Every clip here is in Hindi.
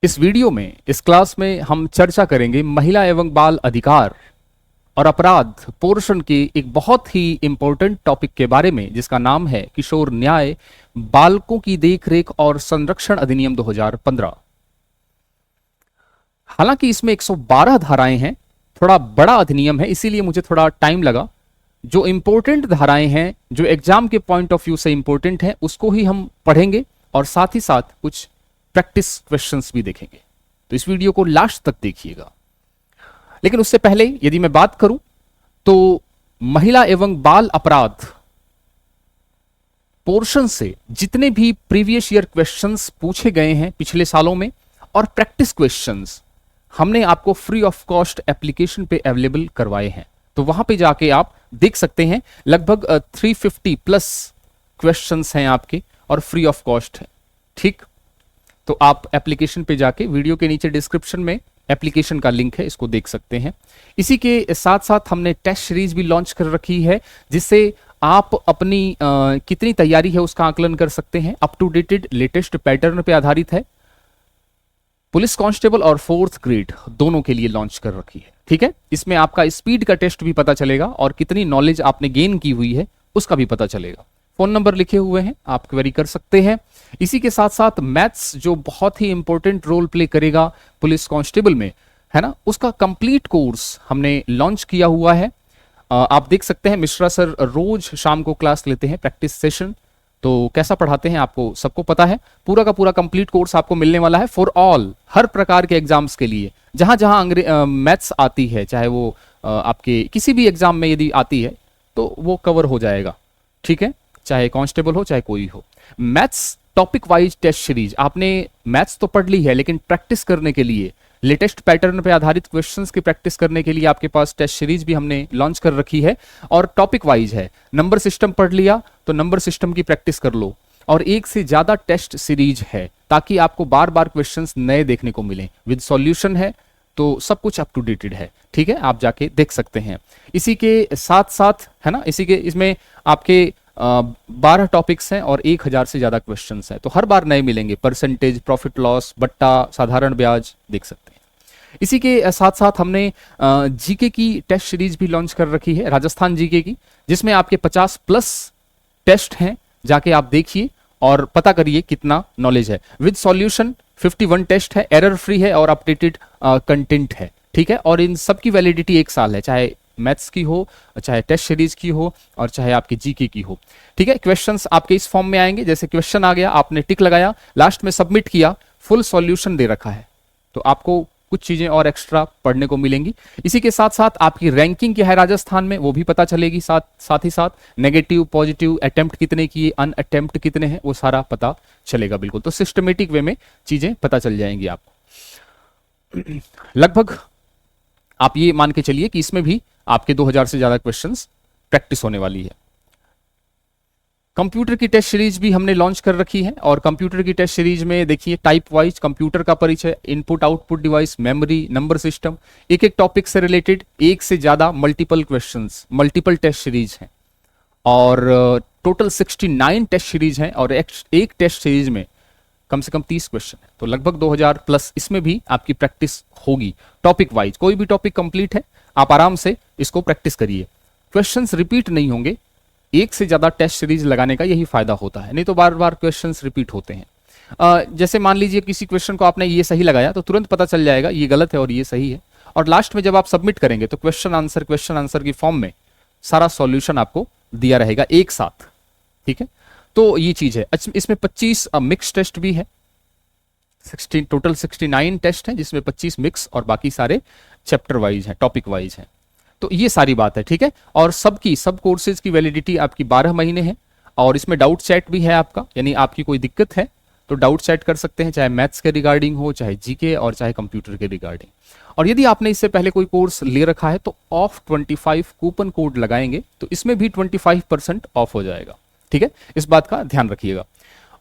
इस वीडियो में, इस क्लास में हम चर्चा करेंगे महिला एवं बाल अधिकार और अपराध पोर्शन के एक बहुत ही इंपॉर्टेंट टॉपिक के बारे में, जिसका नाम है किशोर न्याय, बालकों की देखरेख और संरक्षण अधिनियम 2015। हालांकि इसमें 112 धाराएं हैं, थोड़ा बड़ा अधिनियम है, इसीलिए मुझे थोड़ा टाइम लगा। जो इंपॉर्टेंट धाराएं हैं, जो एग्जाम के पॉइंट ऑफ व्यू से इंपॉर्टेंट है, उसको ही हम पढ़ेंगे और साथ ही साथ कुछ प्रैक्टिस क्वेश्चंस भी देखेंगे। तो इस वीडियो को लास्ट तक देखिएगा। लेकिन उससे पहले यदि मैं बात करूं तो महिला एवं बाल अपराध पोर्शन से जितने भी प्रीवियस ईयर क्वेश्चंस पूछे गए हैं पिछले सालों में और प्रैक्टिस क्वेश्चंस हमने आपको फ्री ऑफ कॉस्ट एप्लीकेशन पे अवेलेबल करवाए हैं। तो वहां पे जाके आप देख सकते हैं, लगभग 350 प्लस क्वेश्चंस हैं आपके और फ्री ऑफ कॉस्ट है। ठीक, तो आप एप्लीकेशन पे जाके, वीडियो के नीचे डिस्क्रिप्शन में एप्लीकेशन का लिंक है, इसको देख सकते हैं। इसी के साथ साथ हमने टेस्ट सीरीज भी लॉन्च कर रखी है, जिससे आप अपनी कितनी तैयारी है उसका आकलन कर सकते हैं। Up to dated latest pattern पे आधारित है। पुलिस कांस्टेबल और 4th ग्रेड दोनों के लिए लॉन्च कर रखी है। ठीक है, इसमें आपका स्पीड का टेस्ट भी पता चलेगा और कितनी नॉलेज आपने गेन की हुई है उसका भी पता चलेगा। फोन नंबर लिखे हुए हैं, आप क्वेरी कर सकते हैं। इसी के साथ साथ मैथ्स, जो बहुत ही इंपॉर्टेंट रोल प्ले करेगा पुलिस कांस्टेबल में, है ना, उसका कंप्लीट कोर्स हमने लॉन्च किया हुआ है। आप देख सकते हैं, मिश्रा सर रोज शाम को क्लास लेते हैं, प्रैक्टिस सेशन। तो कैसा पढ़ाते हैं आपको सबको पता है। पूरा का पूरा कंप्लीट कोर्स आपको मिलने वाला है फॉर ऑल, हर प्रकार के एग्जाम्स के लिए। जहां जहां मैथ्स आती है, चाहे वो आपके किसी भी एग्जाम में यदि आती है तो वो कवर हो जाएगा। ठीक है, चाहे कांस्टेबल हो चाहे कोई हो। Maths topic wise test series, आपने मैथ्स तो पढ़ ली है, लेकिन प्रैक्टिस करने के लिए, लेटेस्ट पैटर्न पे आधारित क्वेश्चंस की प्रैक्टिस करने के लिए आपके पास टेस्ट सीरीज भी हमने लॉन्च कर रखी है और टॉपिक वाइज है। नंबर सिस्टम पढ़ लिया तो नंबर सिस्टम की प्रैक्टिस कर लो, और एक से ज्यादा टेस्ट सीरीज है ताकि आपको बार बार क्वेश्चंस नए देखने को मिले। विद सॉल्यूशन है, तो सब कुछ अप टू डेटेड है। ठीक है, आप जाके देख सकते हैं। इसी के साथ साथ, है ना, इसमें आपके 12 टॉपिक्स हैं और 1000 से ज्यादा क्वेश्चंस हैं, तो हर बार नए मिलेंगे। परसेंटेज, प्रॉफिट लॉस, बट्टा, साधारण ब्याज देख सकते हैं। इसी के साथ साथ हमने जीके की टेस्ट सीरीज भी लॉन्च कर रखी है, राजस्थान जीके की, जिसमें आपके 50 प्लस टेस्ट हैं। जाके आप देखिए और पता करिए कितना नॉलेज है। विद सॉल्यूशन 51 टेस्ट है, एरर फ्री है और अपडेटेड कंटेंट है। ठीक है, और इन सब की वैलिडिटी 1 साल है, चाहे मैथ्स की हो, चाहे टेस्ट सीरीज की हो, और चाहे आपकी जीके की हो। ठीक है, क्वेश्चंस आपके इस फॉर्म में आएंगे। जैसे क्वेश्चन आ गया, आपने टिक लगाया, लास्ट में सबमिट किया, फुल सॉल्यूशन दे रखा है, तो आपको कुछ चीजें और एक्स्ट्रा पढ़ने को मिलेंगी। इसी के साथ साथ आपकी रैंकिंग क्या है राजस्थान में, वो भी पता चलेगी। साथ ही साथ नेगेटिव, पॉजिटिव, अटेम्प्ट कितने किए, अन अटेम्प्ट कितने हैं, वो सारा पता चलेगा बिल्कुल। तो सिस्टमेटिक वे में चीजें पता चल जाएंगी आपको। लगभग आप ये मान के चलिए कि इसमें भी आपके 2000 से ज्यादा क्वेश्चंस प्रैक्टिस होने वाली है। कंप्यूटर की टेस्ट सीरीज भी हमने लॉन्च कर रखी है, और कंप्यूटर की टेस्ट सीरीज में देखिए, टाइप वाइज कंप्यूटर का परिचय, input output device, memory, number system, एक एक टॉपिक से रिलेटेड 1 से ज्यादा multiple questions, multiple test series हैं। और टोटल 69 टेस्ट सीरीज हैं, और एक टेस्ट सीरीज में कम से कम 30 क्वेश्चन है, तो लगभग 2000 प्लस इसमें भी आपकी प्रैक्टिस होगी। टॉपिक वाइज कोई भी टॉपिक कंप्लीट है, आप आराम से इसको प्रैक्टिस करिए। क्वेश्चंस रिपीट नहीं होंगे, 1 से ज्यादा टेस्ट सीरीज लगाने का यही फायदा होता है, नहीं तो बार बार क्वेश्चंस रिपीट होते हैं। जैसे मान लीजिए किसी क्वेश्चन को आपने ये सही लगाया, तो तुरंत पता चल जाएगा ये गलत है और ये सही है, और लास्ट में जब आप सबमिट करेंगे तो क्वेश्चन आंसर की फॉर्म में सारा सॉल्यूशन आपको दिया रहेगा एक साथ। ठीक है, तो ये चीज है। इसमें 25 मिक्स टेस्ट भी है, 16 टोटल 69 टेस्ट है, जिसमें 25 मिक्स और बाकी सारे चैप्टर वाइज हैं, टॉपिक वाइज हैं। तो ये सारी बात है। ठीक है, और सब कोर्सेज की वैलिडिटी आपकी 12 महीने है, और इसमें डाउट चैट भी है आपका, यानी आपकी कोई दिक्कत है तो डाउट चैट कर सकते हैं, चाहे मैथ्स के रिगार्डिंग हो, चाहे जीके, और चाहे कंप्यूटर के रिगार्डिंग। और यदि आपने इससे पहले कोई कोर्स ले रखा है तो ऑफ 25 कूपन कोड लगाएंगे तो इसमें भी 25% ऑफ हो जाएगा। ठीक है, इस बात का ध्यान रखिएगा।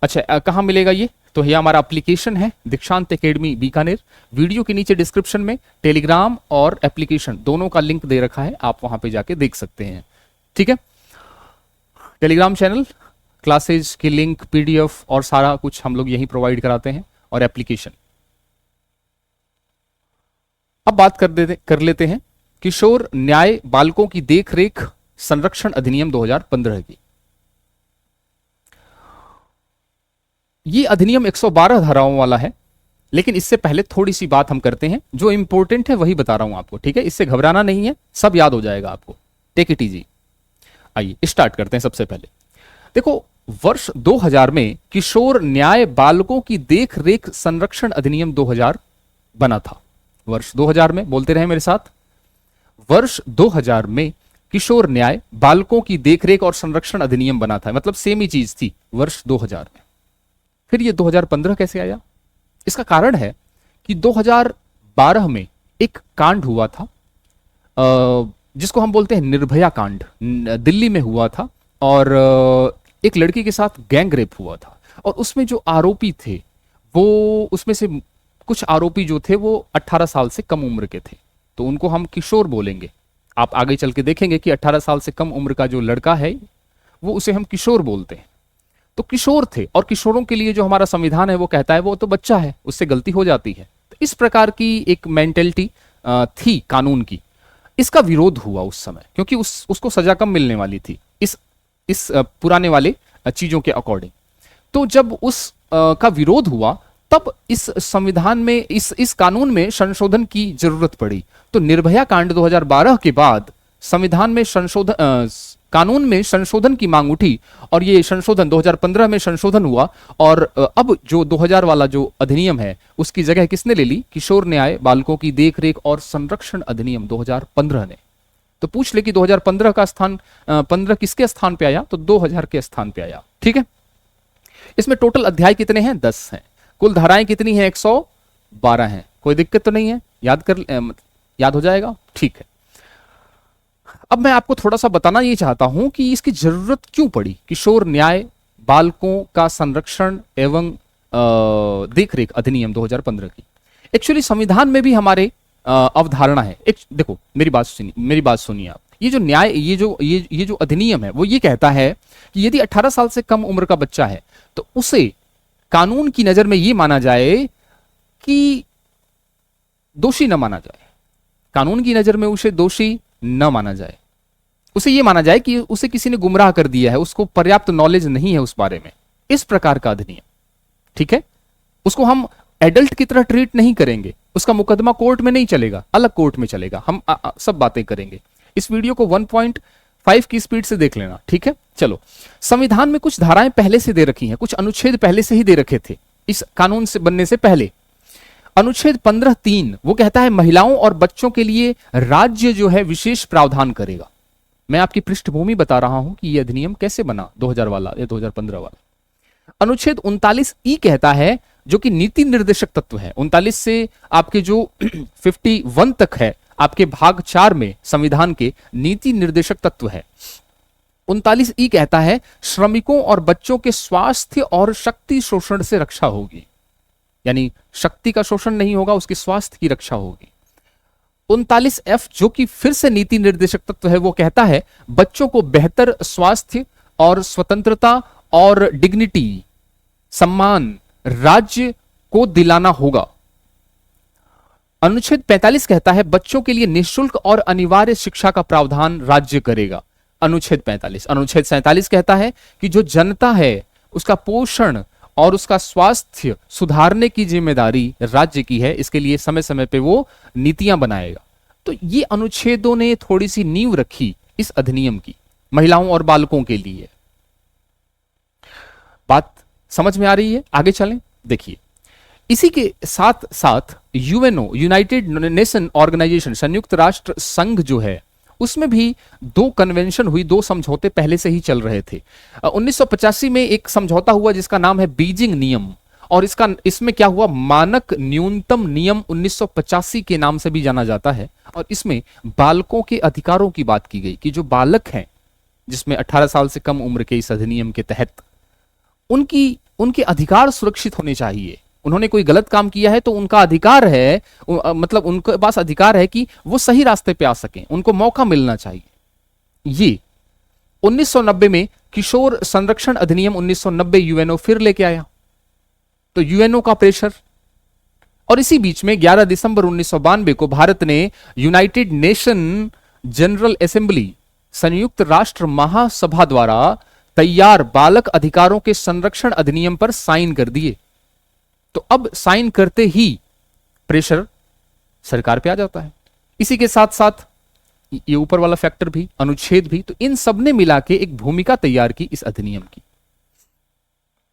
अच्छा, कहाँ मिलेगा ये? तो यह हमारा एप्लीकेशन है, दीक्षांत एकेडमी बीकानेर। वीडियो के नीचे डिस्क्रिप्शन में टेलीग्राम और एप्लीकेशन दोनों का लिंक दे रखा है, आप वहां पे जाके देख सकते हैं। ठीक है, टेलीग्राम चैनल, क्लासेज की लिंक, पीडीएफ और सारा कुछ हम लोग यहीं प्रोवाइड कराते हैं, और एप्लीकेशन अब बात कर लेते हैं किशोर न्याय बालकों की देखरेख संरक्षण अधिनियम 2015 की। ये अधिनियम 112 धाराओं वाला है, लेकिन इससे पहले थोड़ी सी बात हम करते हैं, जो इंपॉर्टेंट है वही बता रहा हूं आपको, ठीक है? इससे घबराना नहीं है, सब याद हो जाएगा आपको। Take it easy. आइए स्टार्ट करते हैं। सबसे पहले देखो, वर्ष 2000 में किशोर न्याय बालकों की देख रेख संरक्षण अधिनियम 2000 बना था। वर्ष 2000 में, बोलते रहे मेरे साथ, वर्ष 2000 में किशोर न्याय बालकों की देखरेख और संरक्षण अधिनियम बना था, मतलब सेम ही चीज थी वर्ष 2000 में। फिर ये 2015 कैसे आया? इसका कारण है कि 2012 में एक कांड हुआ था, जिसको हम बोलते हैं निर्भया कांड, दिल्ली में हुआ था, और एक लड़की के साथ गैंग रेप हुआ था। और उसमें जो आरोपी थे, वो उसमें से कुछ आरोपी जो थे वो 18 साल से कम उम्र के थे, तो उनको हम किशोर बोलेंगे। आप आगे चल के देखेंगे कि 18 साल से कम उम्र का जो लड़का है वो उसे हम किशोर बोलते हैं। तो किशोर थे, और किशोरों के लिए जो हमारा संविधान है वो कहता है वो तो बच्चा है, उससे गलती हो जाती है। तो इस प्रकार की एक मेंटेलिटी थी कानून की। इसका विरोध हुआ उस समय, क्योंकि उसको सजा कम मिलने वाली थी इस पुराने वाले चीजों के अकॉर्डिंग। तो जब उस का विरोध हुआ, तब इस संविधान में, इस कानून में संशोधन की जरूरत पड़ी। तो निर्भया कांड 2012 के बाद संविधान में कानून में संशोधन की मांग उठी, और ये संशोधन 2015 में संशोधन हुआ। और अब जो 2000 वाला जो अधिनियम है उसकी जगह किसने ले ली? किशोर न्याय बालकों की देखरेख और संरक्षण अधिनियम 2015 ने। तो पूछ ले कि 2015 का स्थान 15 किसके स्थान पे आया? तो 2000 के स्थान पे आया, ठीक है? इसमें टोटल अध्याय कितने हैं? 10 हैं। कुल धाराएं कितनी हैं? 112 हैं। कोई दिक्कत तो नहीं है? याद हो जाएगा, ठीक है। अब मैं आपको थोड़ा सा बताना ये चाहता हूं कि इसकी जरूरत क्यों पड़ी, किशोर न्याय बालकों का संरक्षण एवं देखरेख अधिनियम 2015 की। एक्चुअली संविधान में भी हमारे अवधारणा है। देखो, मेरी बात सुनिए आप। ये जो न्याय, ये जो अधिनियम है वो ये कहता है कि यदि 18 साल से कम उम्र का बच्चा है तो उसे कानून की नजर में ये माना जाए कि दोषी न माना जाए। कानून की नजर में उसे दोषी न माना जाए, उसे यह माना जाए कि उसे किसी ने गुमराह कर दिया है, उसको पर्याप्त नॉलेज नहीं है उस बारे में। इस प्रकार का अधिनियम, ठीक है? उसको हम एडल्ट की तरह ट्रीट नहीं करेंगे, उसका मुकदमा कोर्ट में नहीं चलेगा, अलग कोर्ट में चलेगा। हम सब बातें करेंगे। इस वीडियो को 1.5 की स्पीड से देख लेना, ठीक है? चलो, संविधान में कुछ धाराएं पहले से दे रखी हैं, कुछ अनुच्छेद पहले से ही दे रखे थे इस कानून से बनने से पहले। अनुच्छेद 15(3) वो कहता है महिलाओं और बच्चों के लिए राज्य जो है विशेष प्रावधान करेगा। मैं आपकी पृष्ठभूमि बता रहा हूं कि यह अधिनियम कैसे बना, 2000 वाला या 2015 वाला। अनुच्छेद 39(e) कहता है, जो कि नीति निर्देशक तत्व है। 39 से आपके जो 51 तक है, आपके भाग 4 में संविधान के नीति निर्देशक तत्व है। 39(e) कहता है, श्रमिकों और बच्चों के स्वास्थ्य और शक्ति शोषण से रक्षा होगी, यानी शक्ति का शोषण नहीं होगा, उसके स्वास्थ्य की रक्षा होगी। 39(f) जो कि फिर से नीति निर्देशक तत्व है, वो कहता है बच्चों को बेहतर स्वास्थ्य और स्वतंत्रता और डिग्निटी, सम्मान राज्य को दिलाना होगा। अनुच्छेद 45 कहता है बच्चों के लिए निःशुल्क और अनिवार्य शिक्षा का प्रावधान राज्य करेगा। अनुच्छेद 45। अनुच्छेद 47 कहता है कि जो जनता है उसका पोषण और उसका स्वास्थ्य सुधारने की जिम्मेदारी राज्य की है, इसके लिए समय समय पे वो नीतियां बनाएगा। तो ये अनुच्छेदों ने थोड़ी सी नींव रखी इस अधिनियम की महिलाओं और बालकों के लिए। बात समझ में आ रही है? आगे चलें, देखिए। इसी के साथ साथ यूएनओ, यूनाइटेड नेशन ऑर्गेनाइजेशन, संयुक्त राष्ट्र संघ जो है, उसमें भी 2 कन्वेंशन हुई, 2 समझौते पहले से ही चल रहे थे। 1985 में एक समझौता हुआ जिसका नाम है बीजिंग नियम, और इसमें क्या हुआ, मानक न्यूनतम नियम 1985 के नाम से भी जाना जाता है। और इसमें बालकों के अधिकारों की बात की गई कि जो बालक हैं, जिसमें 18 साल से कम उम्र के इस अधिनियम के तहत उनके अधिकार सुरक्षित होने चाहिए। उन्होंने कोई गलत काम किया है तो उनका अधिकार है, मतलब उनके पास अधिकार है कि वो सही रास्ते पे आ सकें, उनको मौका मिलना चाहिए। ये 1990 में किशोर संरक्षण अधिनियम 1990 यूएनओ फिर लेके आया। तो यूएनओ का प्रेशर, और इसी बीच में 11 दिसंबर 1992 को भारत ने यूनाइटेड नेशन जनरल असेंबली, संयुक्त राष्ट्र महासभा द्वारा तैयार बालक अधिकारों के संरक्षण अधिनियम पर साइन कर दिए। तो अब साइन करते ही प्रेशर सरकार पे आ जाता है। इसी के साथ साथ ये ऊपर वाला फैक्टर भी, अनुच्छेद भी, तो इन सब ने मिला के एक भूमिका तैयार की इस अधिनियम की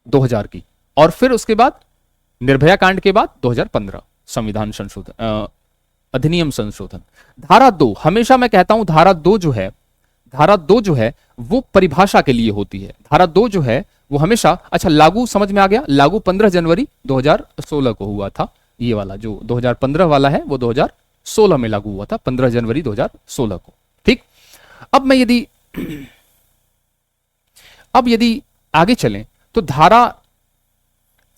2000 की। और फिर उसके बाद निर्भया कांड के बाद 2015 संविधान संशोधन, अधिनियम संशोधन। धारा 2, हमेशा मैं कहता हूं धारा 2 जो है वो परिभाषा के लिए होती है। धारा 2 जो है वो हमेशा, अच्छा लागू समझ में आ गया, लागू 15 जनवरी 2016 को हुआ था। ये वाला जो 2015 वाला है वो 2016 में लागू हुआ था, 15 जनवरी 2016 को। ठीक, अब यदि आगे चलें तो धारा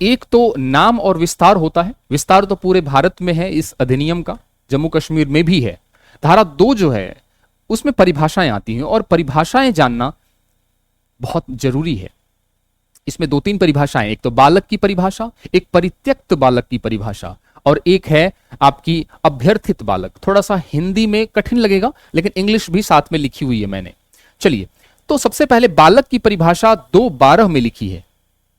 1 तो नाम और विस्तार होता है। विस्तार तो पूरे भारत में है इस अधिनियम का, जम्मू कश्मीर में भी है। धारा 2 जो है उसमें परिभाषाएं आती हैं और परिभाषाएं जानना बहुत जरूरी है। इसमें 2-3 परिभाषाएं, एक तो बालक की परिभाषा, एक परित्यक्त बालक की परिभाषा, और एक है आपकी अभ्यर्थित बालक। थोड़ा सा हिंदी में कठिन लगेगा लेकिन इंग्लिश भी साथ में लिखी हुई है मैंने। चलिए, तो सबसे पहले बालक की परिभाषा 2(12) में लिखी है।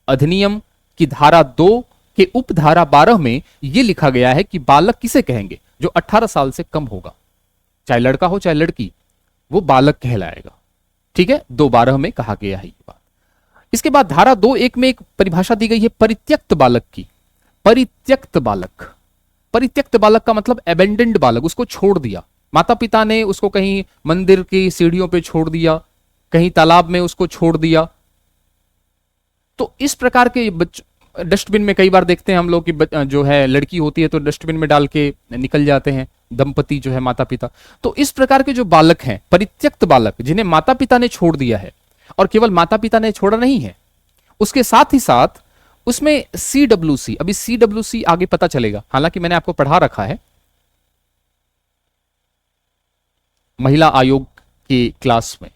अधिनियम की धारा 2 के उपधारा 12 में यह लिखा गया है कि बालक किसे कहेंगे? जो 18 साल से कम होगा, चाहे लड़का हो चाहे लड़की, वो बालक कहलाएगा। ठीक है, 2(12) में कहा गया है ये बात। इसके बाद धारा 2(1) में एक परिभाषा दी गई है परित्यक्त बालक की। परित्यक्त बालक, परित्यक्त बालक का मतलब एबेंडेंड बालक, उसको छोड़ दिया, माता पिता ने उसको कहीं मंदिर की सीढ़ियों पे छोड़ दिया, कहीं तालाब में उसको छोड़ दिया। तो इस प्रकार के डस्टबिन में कई बार देखते हैं हम लोग कि जो है लड़की होती है तो डस्टबिन में डाल के निकल जाते हैं दंपति जो है, माता पिता। तो इस प्रकार के जो बालक हैं, परित्यक्त बालक, जिन्हें माता पिता ने छोड़ दिया है, और केवल माता पिता ने छोड़ा नहीं है, उसके साथ ही साथ उसमें CWC, अभी CWC आगे पता चलेगा, हालांकि मैंने आपको पढ़ा रखा है महिला आयोग के क्लास में।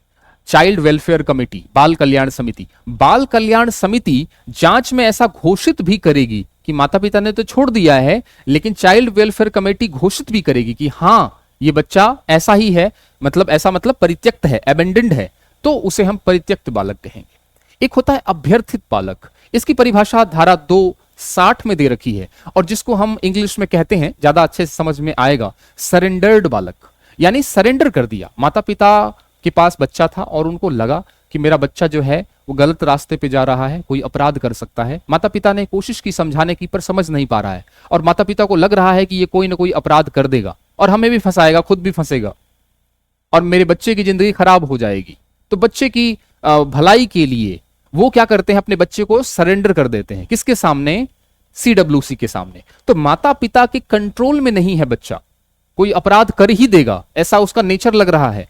चाइल्ड वेलफेयर कमेटी, बाल कल्याण समिति। बाल कल्याण समिति जांच में ऐसा घोषित भी करेगी कि माता पिता ने तो छोड़ दिया है, लेकिन चाइल्ड वेलफेयर कमेटी घोषित भी करेगी कि हां ये बच्चा ऐसा ही है, मतलब ऐसा मतलब परित्यक्त है, एबेंडेंड है, तो उसे हम परित्यक्त बालक कहेंगे। एक होता है अभ्यर्थित बालक, इसकी परिभाषा धारा 2(60) में दे रखी है, और जिसको हम इंग्लिश में कहते हैं, ज्यादा अच्छे से समझ में आएगा, सरेंडर्ड बालक, यानी सरेंडर कर दिया। माता पिता के पास बच्चा था और उनको लगा कि मेरा बच्चा जो है वो गलत रास्ते पे जा रहा है, कोई अपराध कर सकता है। माता पिता ने कोशिश की समझाने की, पर समझ नहीं पा रहा है, और माता पिता को लग रहा है कि ये कोई ना कोई अपराध कर देगा और हमें भी फंसाएगा, खुद भी फंसेगा, और मेरे बच्चे की जिंदगी खराब हो जाएगी। तो बच्चे की भलाई के लिए वो क्या करते हैं, अपने बच्चे को सरेंडर कर देते हैं। किसके सामने? CWC के सामने। तो माता पिता के कंट्रोल में नहीं है बच्चा, कोई अपराध कर ही देगा, ऐसा उसका नेचर लग रहा है,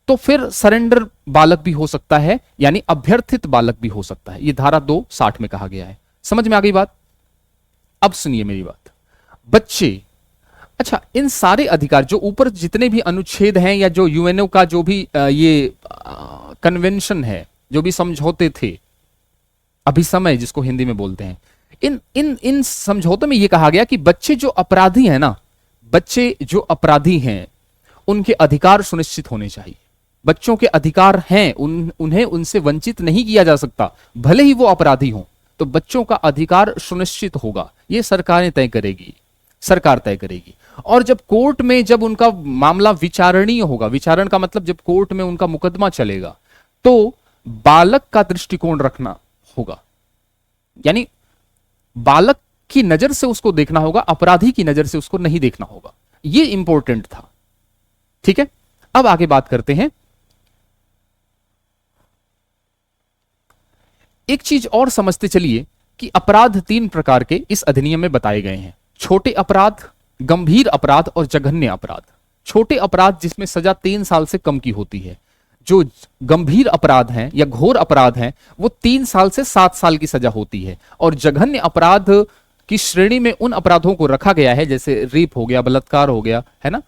तो फिर सरेंडर बालक भी हो सकता है, यानी अभ्यर्थित बालक भी हो सकता है। यह धारा 2(60) में कहा गया है। समझ में आ गई बात? अब सुनिए मेरी बात। बच्चे, अच्छा, इन सारे अधिकार जो ऊपर जितने भी अनुच्छेद हैं, या जो UNO का जो भी ये कन्वेंशन है, जो भी समझौते थे, अभिसमय जिसको हिंदी में बोलते हैं, इन समझौतों में यह कहा गया कि बच्चे जो अपराधी हैं ना, बच्चे जो अपराधी हैं उनके अधिकार सुनिश्चित होने चाहिए। बच्चों के अधिकार हैं, उन्हें उनसे वंचित नहीं किया जा सकता, भले ही वो अपराधी हों। तो बच्चों का अधिकार सुनिश्चित होगा, ये सरकारें तय करेगी, सरकार तय करेगी। और जब कोर्ट में जब उनका मामला विचारणीय होगा, विचारण का मतलब जब कोर्ट में उनका मुकदमा चलेगा, तो बालक का दृष्टिकोण रखना होगा, यानी बालक की नजर से उसको देखना होगा, अपराधी की नजर से उसको नहीं देखना होगा। यह इंपॉर्टेंट था। ठीक है, अब आगे बात करते हैं। एक चीज और समझते चलिए कि अपराध 3 प्रकार के इस अधिनियम में बताए गए हैं: छोटे अपराध, गंभीर अपराध और जघन्य अपराध। छोटे अपराध जिसमें सजा 3 साल से कम की होती है, जो गंभीर अपराध हैं या घोर अपराध हैं वो 3 साल से 7 साल की सजा होती है। और जघन्य अपराध की श्रेणी में उन अपराधों को रखा गया है, जैसे रेप हो गया, बलात्कार हो गया, है ना,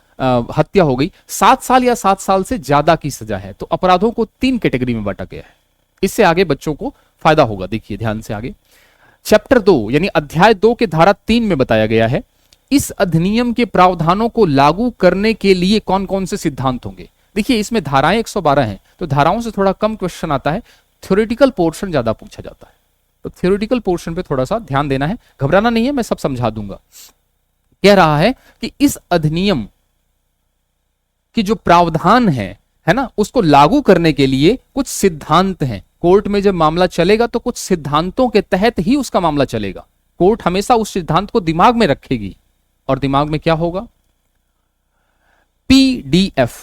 हत्या हो गई, 7 साल या 7 साल से ज्यादा की सजा है। तो अपराधों को 3 कैटेगरी में बांटा गया है। इससे आगे बच्चों को फायदा होगा, देखिए ध्यान से आगे। चैप्टर 2 यानी अध्याय 2 के धारा 3 में बताया गया है इस अधिनियम के प्रावधानों को लागू करने के लिए कौन कौन से सिद्धांत होंगे। देखिए इसमें धाराएं 112 हैं, तो धाराओं से थोड़ा कम क्वेश्चन आता है, थ्योरेटिकल पोर्शन ज्यादा पूछा जाता है, तो थ्योरेटिकल पोर्शन पे थोड़ा सा ध्यान देना है, घबराना नहीं है, मैं सब समझा दूंगा। कह रहा है कि इस अधिनियम की जो प्रावधान है ना, उसको लागू करने के लिए कुछ सिद्धांत हैं। कोर्ट में जब मामला चलेगा तो कुछ सिद्धांतों के तहत ही उसका मामला चलेगा। कोर्ट हमेशा उस सिद्धांत को दिमाग में रखेगी, और दिमाग में क्या होगा, पीडीएफ।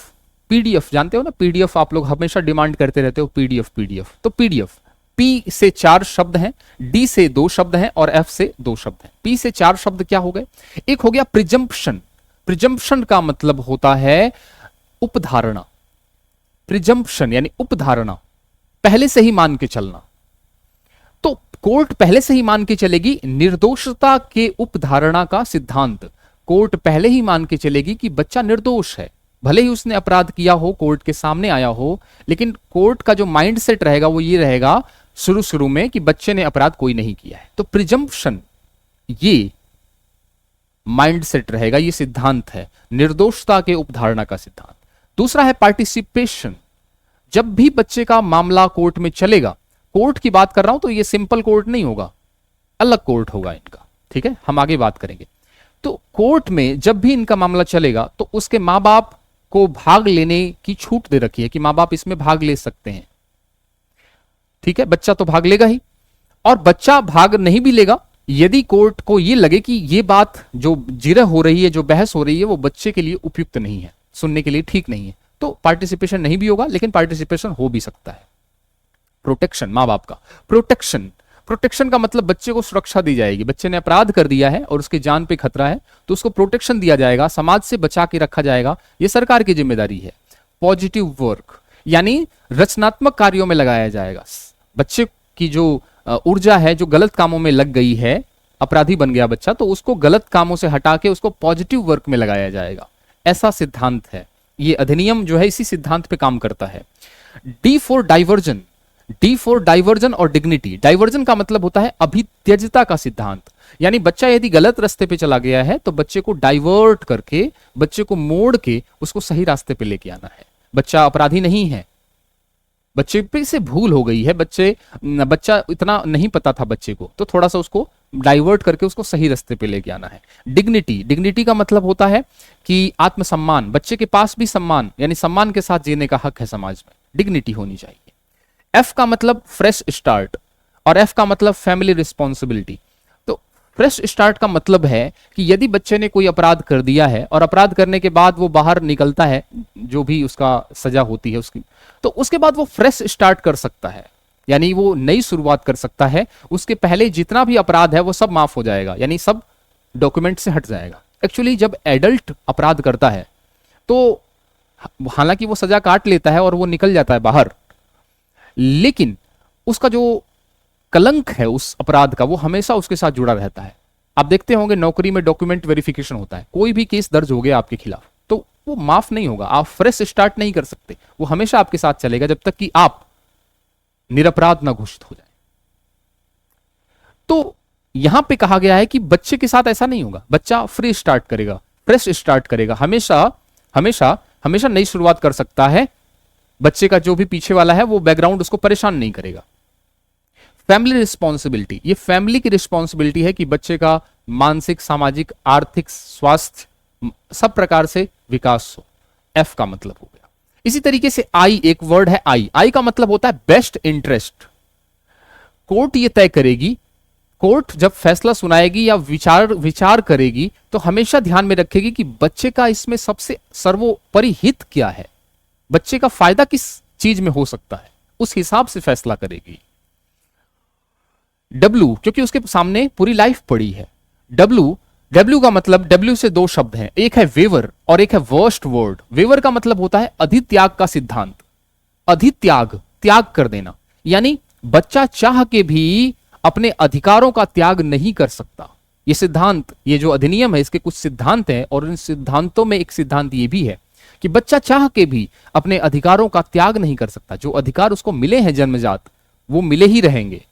पीडीएफ जानते हो ना, पीडीएफ आप लोग हमेशा डिमांड करते रहते हो, पीडीएफ पीडीएफ। तो पीडीएफ, पी से 4 शब्द हैं, डी से 2 शब्द हैं और एफ से 2 शब्द हैं। पी से 4 शब्द क्या हो गए, एक हो गया प्रिजम्पशन। प्रिजम्पशन का मतलब होता है उपधारणा। प्रिजम्पशन यानी उपधारणा, पहले से ही मान के चलना। तो कोर्ट पहले से ही मान के चलेगी निर्दोषता के उपधारणा का सिद्धांत। कोर्ट पहले ही मान के चलेगी कि बच्चा निर्दोष है, भले ही उसने अपराध किया हो, कोर्ट के सामने आया हो, लेकिन कोर्ट का जो माइंडसेट रहेगा वो ये रहेगा शुरू शुरू में कि बच्चे ने अपराध कोई नहीं किया है। तो प्रिजम्पशन ये माइंडसेट रहेगा, ये सिद्धांत है निर्दोषता के उपधारणा का सिद्धांत। दूसरा है पार्टिसिपेशन। जब भी बच्चे का मामला कोर्ट में चलेगा, कोर्ट की बात कर रहा हूं तो ये सिंपल कोर्ट नहीं होगा, अलग कोर्ट होगा इनका, ठीक है, हम आगे बात करेंगे। तो कोर्ट में जब भी इनका मामला चलेगा तो उसके मां बाप को भाग लेने की छूट दे रखी है कि मां बाप इसमें भाग ले सकते हैं, ठीक है, बच्चा तो भाग लेगा ही। और बच्चा भाग नहीं भी लेगा यदि कोर्ट को यह लगे कि यह बात जो जिरह हो रही है, जो बहस हो रही है, वो बच्चे के लिए उपयुक्त नहीं है, सुनने के लिए ठीक नहीं है, तो पार्टिसिपेशन नहीं भी होगा, लेकिन पार्टिसिपेशन हो भी सकता है। प्रोटेक्शन, मां बाप का प्रोटेक्शन। प्रोटेक्शन का मतलब बच्चे को सुरक्षा दी जाएगी। बच्चे ने अपराध कर दिया है और उसकी जान पे खतरा है तो उसको प्रोटेक्शन दिया जाएगा, समाज से बचा के रखा जाएगा, यह सरकार की जिम्मेदारी है। पॉजिटिव वर्क यानी रचनात्मक कार्यों में लगाया जाएगा। बच्चे की जो ऊर्जा है जो गलत कामों में लग गई है, अपराधी बन गया बच्चा, तो उसको गलत कामों से हटा के उसको पॉजिटिव वर्क में लगाया जाएगा, ऐसा सिद्धांत है। ये अधिनियम जो है इसी सिद्धांत पे काम करता है। D for diversion. D for diversion और डिग्निटी। डाइवर्जन का मतलब होता है अभित्यजता का सिद्धांत, यानी बच्चा यदि गलत रास्ते पे चला गया है तो बच्चे को डाइवर्ट करके, बच्चे को मोड़ के उसको सही रास्ते पे लेके आना है। बच्चा अपराधी नहीं है, बच्चे पे से भूल हो गई है, बच्चा इतना नहीं पता था बच्चे को, तो थोड़ा सा उसको डाइवर्ट करके उसको सही रास्ते पे लेके आना है। डिग्निटी। डिग्निटी का मतलब होता है कि आत्मसम्मान, बच्चे के पास भी सम्मान यानी सम्मान के साथ जीने का हक है समाज में, डिग्निटी होनी चाहिए। एफ का मतलब फ्रेश स्टार्ट और एफ का मतलब फैमिली रिस्पॉन्सिबिलिटी। तो फ्रेश स्टार्ट का मतलब है कि यदि बच्चे ने कोई अपराध कर दिया है और अपराध करने के बाद वो बाहर निकलता है, जो भी उसका सजा होती है उसकी, तो उसके बाद वो फ्रेश स्टार्ट कर सकता है, यानी वो नई शुरुआत कर सकता है। उसके पहले जितना भी अपराध है वो सब माफ हो जाएगा, यानी सब डॉक्यूमेंट से हट जाएगा। एक्चुअली जब एडल्ट अपराध करता है तो हालांकि वो सजा काट लेता है और वो निकल जाता है बाहर, लेकिन उसका जो कलंक है उस अपराध का वो हमेशा उसके साथ जुड़ा रहता है। आप देखते होंगे नौकरी में डॉक्यूमेंट वेरिफिकेशन होता है, कोई भी केस दर्ज हो गया आपके खिलाफ तो वो माफ नहीं होगा, आप फ्रेश स्टार्ट नहीं कर सकते, वो हमेशा आपके साथ चलेगा जब तक कि आप निरपराध ना घोषित हो जाए। तो यहां पे कहा गया है कि बच्चे के साथ ऐसा नहीं होगा, बच्चा फ्री स्टार्ट करेगा, फ्रेश स्टार्ट करेगा, हमेशा हमेशा हमेशा नई शुरुआत कर सकता है। बच्चे का जो भी पीछे वाला है वो बैकग्राउंड उसको परेशान नहीं करेगा। फैमिली रिस्पॉन्सिबिलिटी, ये फैमिली की रिस्पॉन्सिबिलिटी है कि बच्चे का मानसिक, सामाजिक, आर्थिक, स्वास्थ्य सब प्रकार से विकास हो। एफ का मतलब हो गया। इसी तरीके से आई, एक वर्ड है आई। आई का मतलब होता है बेस्ट इंटरेस्ट। कोर्ट ये तय करेगी, कोर्ट जब फैसला सुनाएगी या विचार करेगी तो हमेशा ध्यान में रखेगी कि बच्चे का इसमें सबसे सर्वोपरि हित क्या है, बच्चे का फायदा किस चीज में हो सकता है, उस हिसाब से फैसला करेगी। डब्ल्यू, क्योंकि उसके सामने पूरी लाइफ पड़ी है। डब्ल्यू का मतलब, डब्ल्यू से 2 शब्द हैं, एक है वेवर और एक है वर्स्ट वर्ड। वेवर का मतलब होता है अधित्याग का सिद्धांत। अधित्याग, त्याग कर देना, यानी बच्चा चाह के भी अपने अधिकारों का त्याग नहीं कर सकता। ये सिद्धांत, ये जो अधिनियम है इसके कुछ सिद्धांत हैं और इन सिद्धांतों में एक सिद्धांत ये भी है कि बच्चा चाह के भी अपने अधिकारों का त्याग नहीं कर सकता। जो अधिकार उसको मिले हैं जन्मजात वो मिले ही रहेंगे।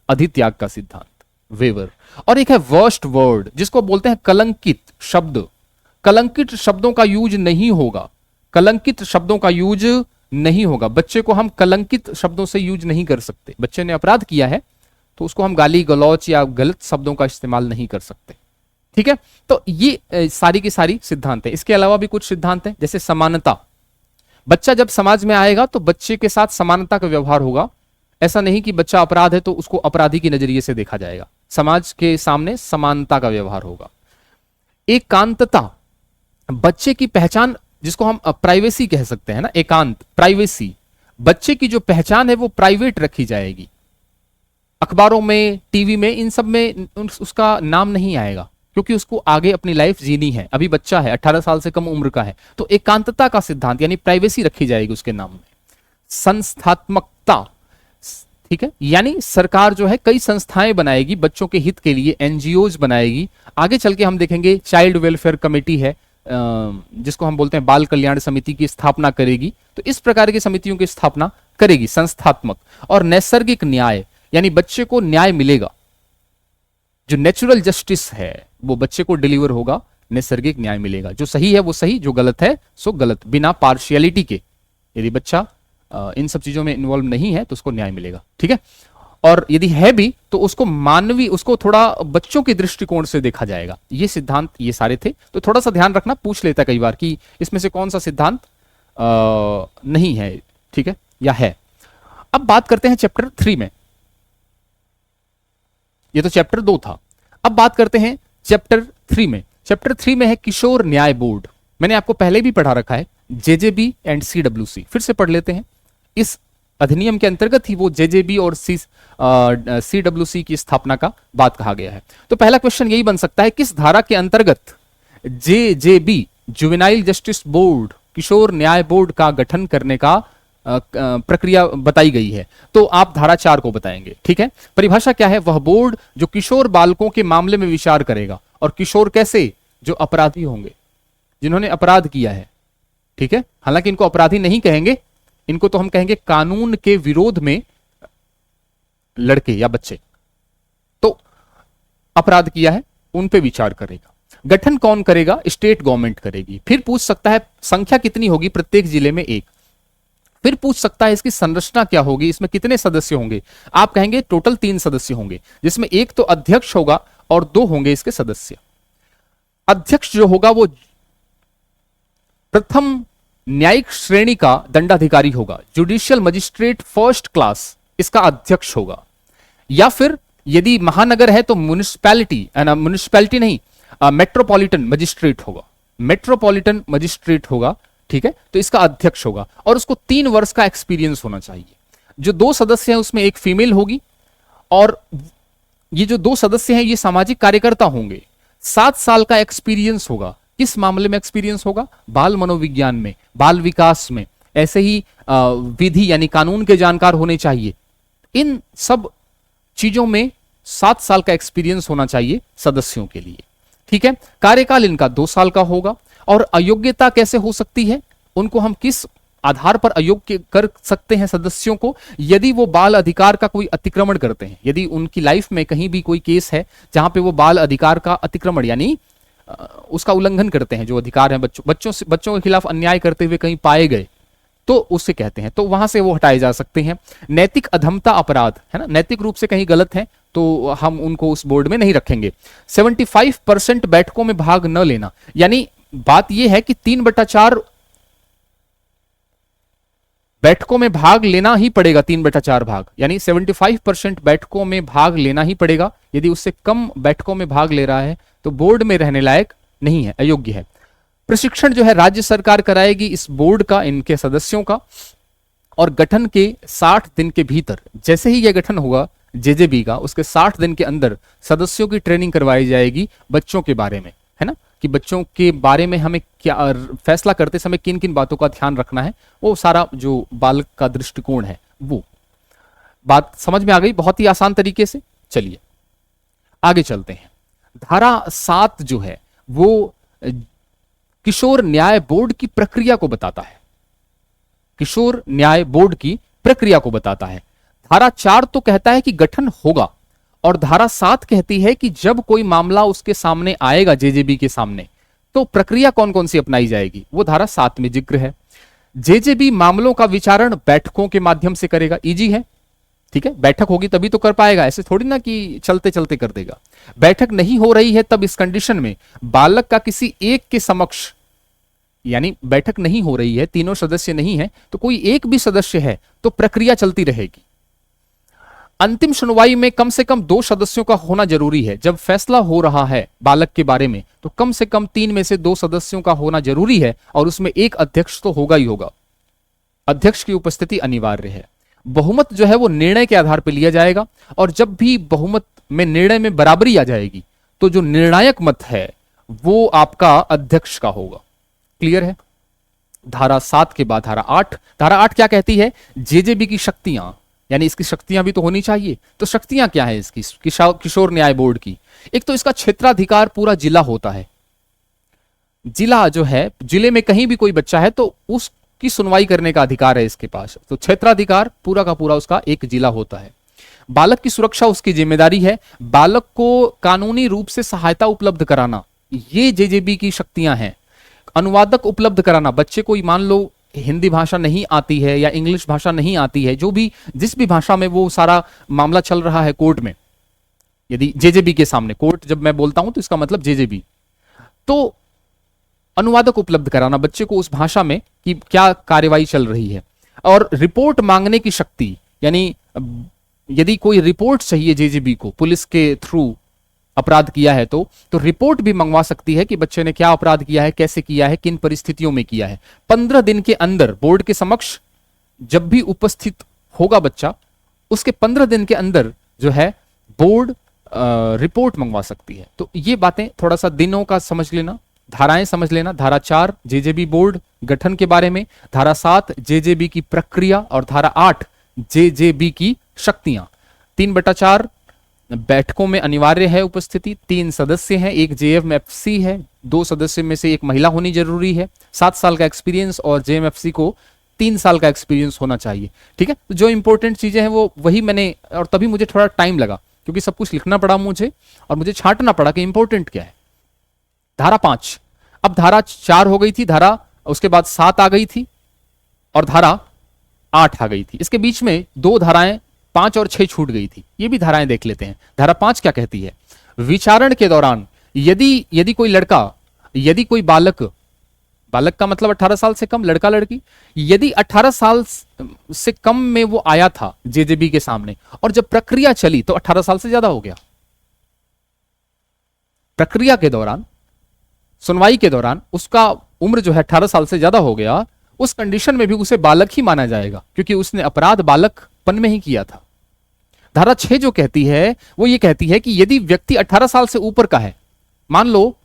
अधित्याग का सिद्धांत, वेवर। और एक है वर्स्ट वर्ड, जिसको बोलते हैं कलंकित शब्द। कलंकित शब्दों का यूज नहीं होगा, कलंकित शब्दों का यूज नहीं होगा। बच्चे को हम कलंकित शब्दों से यूज नहीं कर सकते। बच्चे ने अपराध किया है तो उसको हम गाली गलौच या गलत शब्दों का इस्तेमाल नहीं कर सकते। ठीक है, तो ये सारी की सारी सिद्धांत है। इसके अलावा भी कुछ सिद्धांत हैं, जैसे समानता। बच्चा जब समाज में आएगा तो बच्चे के साथ समानता का व्यवहार होगा। ऐसा नहीं कि बच्चा अपराध है तो उसको अपराधी के नजरिए से देखा जाएगा। समाज के सामने समानता का व्यवहार होगा। एकांतता, बच्चे की पहचान, जिसको हम प्राइवेसी कह सकते हैं ना, एकांत, प्राइवेसी। बच्चे की जो पहचान है वो प्राइवेट रखी जाएगी। अखबारों में, टीवी में, इन सब में उसका नाम नहीं आएगा, क्योंकि उसको आगे अपनी लाइफ जीनी है। अभी बच्चा है, 18 साल से कम उम्र का है, तो एकांतता का सिद्धांत यानी प्राइवेसी रखी जाएगी उसके नाम में। संस्थात्मकता, ठीक है, यानी सरकार जो है कई संस्थाएं बनाएगी बच्चों के हित के लिए, एनजीओज बनाएगी। आगे चल के हम देखेंगे चाइल्ड वेलफेयर कमेटी है, जिसको हम बोलते हैं बाल कल्याण समिति, की स्थापना करेगी। तो इस प्रकार की समितियों की स्थापना करेगी, संस्थात्मक। और नैसर्गिक न्याय, यानी बच्चे को न्याय मिलेगा, जो नेचुरल जस्टिस है वो बच्चे को डिलीवर होगा, नैसर्गिक न्याय मिलेगा। जो सही है वो सही, जो गलत है सो गलत, बिना पार्शियलिटी के। यदि बच्चा इन सब चीजों में इन्वॉल्व नहीं है तो उसको न्याय मिलेगा। ठीक है, और यदि है भी तो उसको मानवीय, उसको थोड़ा बच्चों के दृष्टिकोण से देखा जाएगा। ये सिद्धांत ये सारे थे। तो थोड़ा सा ध्यान रखना, पूछ लेता कई बार कि इसमें से कौन सा सिद्धांत नहीं है, ठीक है, या है। अब बात करते हैं चैप्टर 3 में। ये तो चैप्टर 2 था। अब बात करते हैं चैप्टर 3 में। चैप्टर 3 में है किशोर न्याय बोर्ड। मैंने आपको पहले भी पढ़ा रखा है, जेजेबी एंड सीडब्ल्यूसी। फिर से पढ़ लेते हैं। इस अधिनियम के अंतर्गत ही वो जेजेबी और सीडब्ल्यूसी की स्थापना का बात कहा गया है। तो पहला क्वेश्चन यही बन सकता है, किस धारा के अंतर्गत जेजेबी, जुवेनाइल जस्टिस बोर्ड, किशोर न्याय बोर्ड का गठन करने का प्रक्रिया बताई गई है? तो आप धारा 4 को बताएंगे। ठीक है, परिभाषा क्या है? वह बोर्ड जो किशोर बालकों के मामले में विचार करेगा। और किशोर कैसे? जो अपराधी होंगे, जिन्होंने अपराध किया है। ठीक है, हालांकि इनको अपराधी नहीं कहेंगे, इनको तो हम कहेंगे कानून के विरोध में लड़के या बच्चे, तो अपराध किया है, उन पे विचार करेगा। गठन कौन करेगा? स्टेट गवर्नमेंट करेगी। फिर पूछ सकता है संख्या कितनी होगी? प्रत्येक जिले में 1। फिर पूछ सकता है इसकी संरचना क्या होगी, इसमें कितने सदस्य होंगे? आप कहेंगे टोटल 3 सदस्य होंगे, जिसमें एक तो अध्यक्ष होगा और 2 होंगे इसके सदस्य। अध्यक्ष जो होगा वो प्रथम न्यायिक श्रेणी का दंडाधिकारी होगा, जुडिशियल मजिस्ट्रेट फर्स्ट क्लास इसका अध्यक्ष होगा। या फिर यदि महानगर है तो म्युनिसिपैलिटी नहीं, मेट्रोपॉलिटन मजिस्ट्रेट होगा, मेट्रोपॉलिटन मजिस्ट्रेट होगा। ठीक है, तो इसका अध्यक्ष होगा और उसको 3 वर्ष का एक्सपीरियंस होना चाहिए। जो 2 सदस्य हैं उसमें एक फीमेल होगी, और ये जो 2 सदस्य हैं ये सामाजिक कार्यकर्ता होंगे। 7 साल का एक्सपीरियंस होगा। किस मामले में एक्सपीरियंस होगा? बाल मनोविज्ञान में, बाल विकास में। ऐसे ही विधि यानी कानून के जानकार होने चाहिए। इन सब चीजों में 7 साल का एक्सपीरियंस होना चाहिए सदस्यों के लिए। ठीक है, कार्यकाल इनका 2 साल का होगा। और अयोग्यता कैसे हो सकती है? उनको हम किस आधार पर अयोग्य कर सकते हैं सदस्यों को? यदि वो बाल अधिकार का कोई अतिक्रमण करते हैं, यदि उनकी लाइफ में कहीं भी कोई केस है जहां पे वो बाल अधिकार का अतिक्रमण यानी उसका उल्लंघन करते हैं, जो अधिकार है बच्चों के खिलाफ अन्याय करते हुए कहीं पाए गए, तो उससे कहते हैं, तो वहां से वो हटाए जा सकते हैं। नैतिक अधमता अपराध है ना, नैतिक रूप से कहीं गलत है तो हम उनको उस बोर्ड में नहीं रखेंगे। 75% बैठकों में भाग न लेना, यानी बात यह है कि 3/4 बैठकों में भाग लेना ही पड़ेगा। 3/4 भाग यानी 75% बैठकों में भाग लेना ही पड़ेगा। यदि उससे कम बैठकों में भाग ले रहा है तो बोर्ड में रहने लायक नहीं है, अयोग्य है। प्रशिक्षण जो है राज्य सरकार कराएगी इस बोर्ड का, इनके सदस्यों का। और गठन के 60 दिन के भीतर, जैसे ही यह गठन होगा जेजेबी का, उसके 60 दिन के अंदर सदस्यों की ट्रेनिंग करवाई जाएगी बच्चों के बारे में, है ना, कि बच्चों के बारे में हमें क्या फैसला करते समय किन किन बातों का ध्यान रखना है। वो सारा जो बालक का दृष्टिकोण है वो बात समझ में आ गई बहुत ही आसान तरीके से। चलिए आगे चलते हैं। धारा 7 जो है वो किशोर न्याय बोर्ड की प्रक्रिया को बताता है। किशोर न्याय बोर्ड की प्रक्रिया को बताता है। धारा 4 तो कहता है कि गठन होगा और धारा 7 कहती है कि जब कोई मामला उसके सामने आएगा जेजेबी के सामने, तो प्रक्रिया कौन कौन सी अपनाई जाएगी, वो धारा 7 में जिक्र है। जेजेबी मामलों का विचारण बैठकों के माध्यम से करेगा। इजी है, ठीक है, बैठक होगी तभी तो कर पाएगा, ऐसे थोड़ी ना कि चलते चलते कर देगा। बैठक नहीं हो रही है तब इस कंडीशन में बालक का किसी एक के समक्ष, यानी बैठक नहीं हो रही है, तीनों सदस्य नहीं है, तो कोई एक भी सदस्य है तो प्रक्रिया चलती रहेगी। अंतिम सुनवाई में कम से कम 2 सदस्यों का होना जरूरी है। जब फैसला हो रहा है बालक के बारे में तो कम से कम 3 में से 2 सदस्यों का होना जरूरी है, और उसमें एक अध्यक्ष तो होगा ही होगा। अध्यक्ष की उपस्थिति अनिवार्य है। बहुमत जो है वो निर्णय के आधार पर लिया जाएगा, और जब भी बहुमत में निर्णय में बराबरी आ जाएगी तो जो निर्णायक मत है वो आपका अध्यक्ष का होगा। क्लियर है? धारा 7 के बाद धारा 8। धारा 8 क्या कहती है? जेजेबी की शक्तियां, यानी इसकी शक्तियां भी तो होनी चाहिए। तो शक्तियां क्या है इसकी किशोर न्याय बोर्ड की? एक तो इसका क्षेत्राधिकार पूरा जिला होता है। जिला जो है, जिले में कहीं भी कोई बच्चा है तो उसकी सुनवाई करने का अधिकार है इसके पास। तो क्षेत्राधिकार पूरा का पूरा उसका एक जिला होता है। बालक की सुरक्षा उसकी जिम्मेदारी है। बालक को कानूनी रूप से सहायता उपलब्ध कराना, ये जेजेबी की शक्तियां हैं। अनुवादक उपलब्ध कराना, बच्चे को मान लो हिंदी भाषा नहीं आती है या इंग्लिश भाषा नहीं आती है, जो भी जिस भी भाषा में वो सारा मामला चल रहा है कोर्ट में, यदि जेजेबी के सामने, कोर्ट जब मैं बोलता हूं तो इसका मतलब जेजेबी, तो अनुवादक उपलब्ध कराना बच्चे को उस भाषा में कि क्या कार्यवाही चल रही है। और रिपोर्ट मांगने की शक्ति, यानी यदि कोई रिपोर्ट चाहिए जेजेबी को पुलिस के थ्रू अपराध किया है तो रिपोर्ट भी मंगवा सकती है कि बच्चे ने क्या अपराध किया है, कैसे किया है, किन परिस्थितियों में किया है। 15 दिन के अंदर बोर्ड के समक्ष जब भी उपस्थित होगा बच्चा, उसके 15 दिन के अंदर जो है बोर्ड रिपोर्ट मंगवा सकती है। तो ये बातें थोड़ा सा दिनों का समझ लेना, धाराएं समझ लेना। धारा 4 जेजेबी बोर्ड गठन के बारे में, धारा 7 जेजेबी की प्रक्रिया, और धारा 8 जेजेबी की शक्तियां। 3/4 बैठकों में अनिवार्य है उपस्थिति। 3 सदस्य हैं, एक जेएमएफसी है, 2 सदस्य में से एक महिला होनी जरूरी है। 7 साल का एक्सपीरियंस, और जेएमएफसी को 3 साल का एक्सपीरियंस होना चाहिए। ठीक है, तो जो इंपॉर्टेंट चीजें हैं वो वही मैंने, और तभी मुझे थोड़ा टाइम लगा क्योंकि सब कुछ लिखना पड़ा मुझे, और मुझे छांटना पड़ा कि इंपॉर्टेंट क्या है। धारा 5, अब धारा 4 हो गई थी, धारा उसके बाद 7 आ गई थी, और धारा 8 आ गई थी। इसके बीच में 2 धाराएं 5 और 6 छूट गई थी। ये भी धाराएं देख लेते हैं। धारा 5 क्या कहती है? विचारण के दौरान यदि कोई लड़का, यदि कोई बालक, बालक का मतलब 18 साल से कम, लड़का लड़की, यदि 18 साल से कम में वो आया था जेजेबी के सामने, और जब प्रक्रिया चली तो 18 साल से ज्यादा हो गया, प्रक्रिया के दौरान, सुनवाई के दौरान उसका उम्र जो है 18 साल से ज्यादा हो गया, उस कंडीशन में भी उसे बालक ही माना जाएगा क्योंकि उसने अपराध बालकपन में ही किया था। धारा 6 जो कहती है वो ये कहती है कि यदि व्यक्ति 18 साल से ऊपर का है, मान लो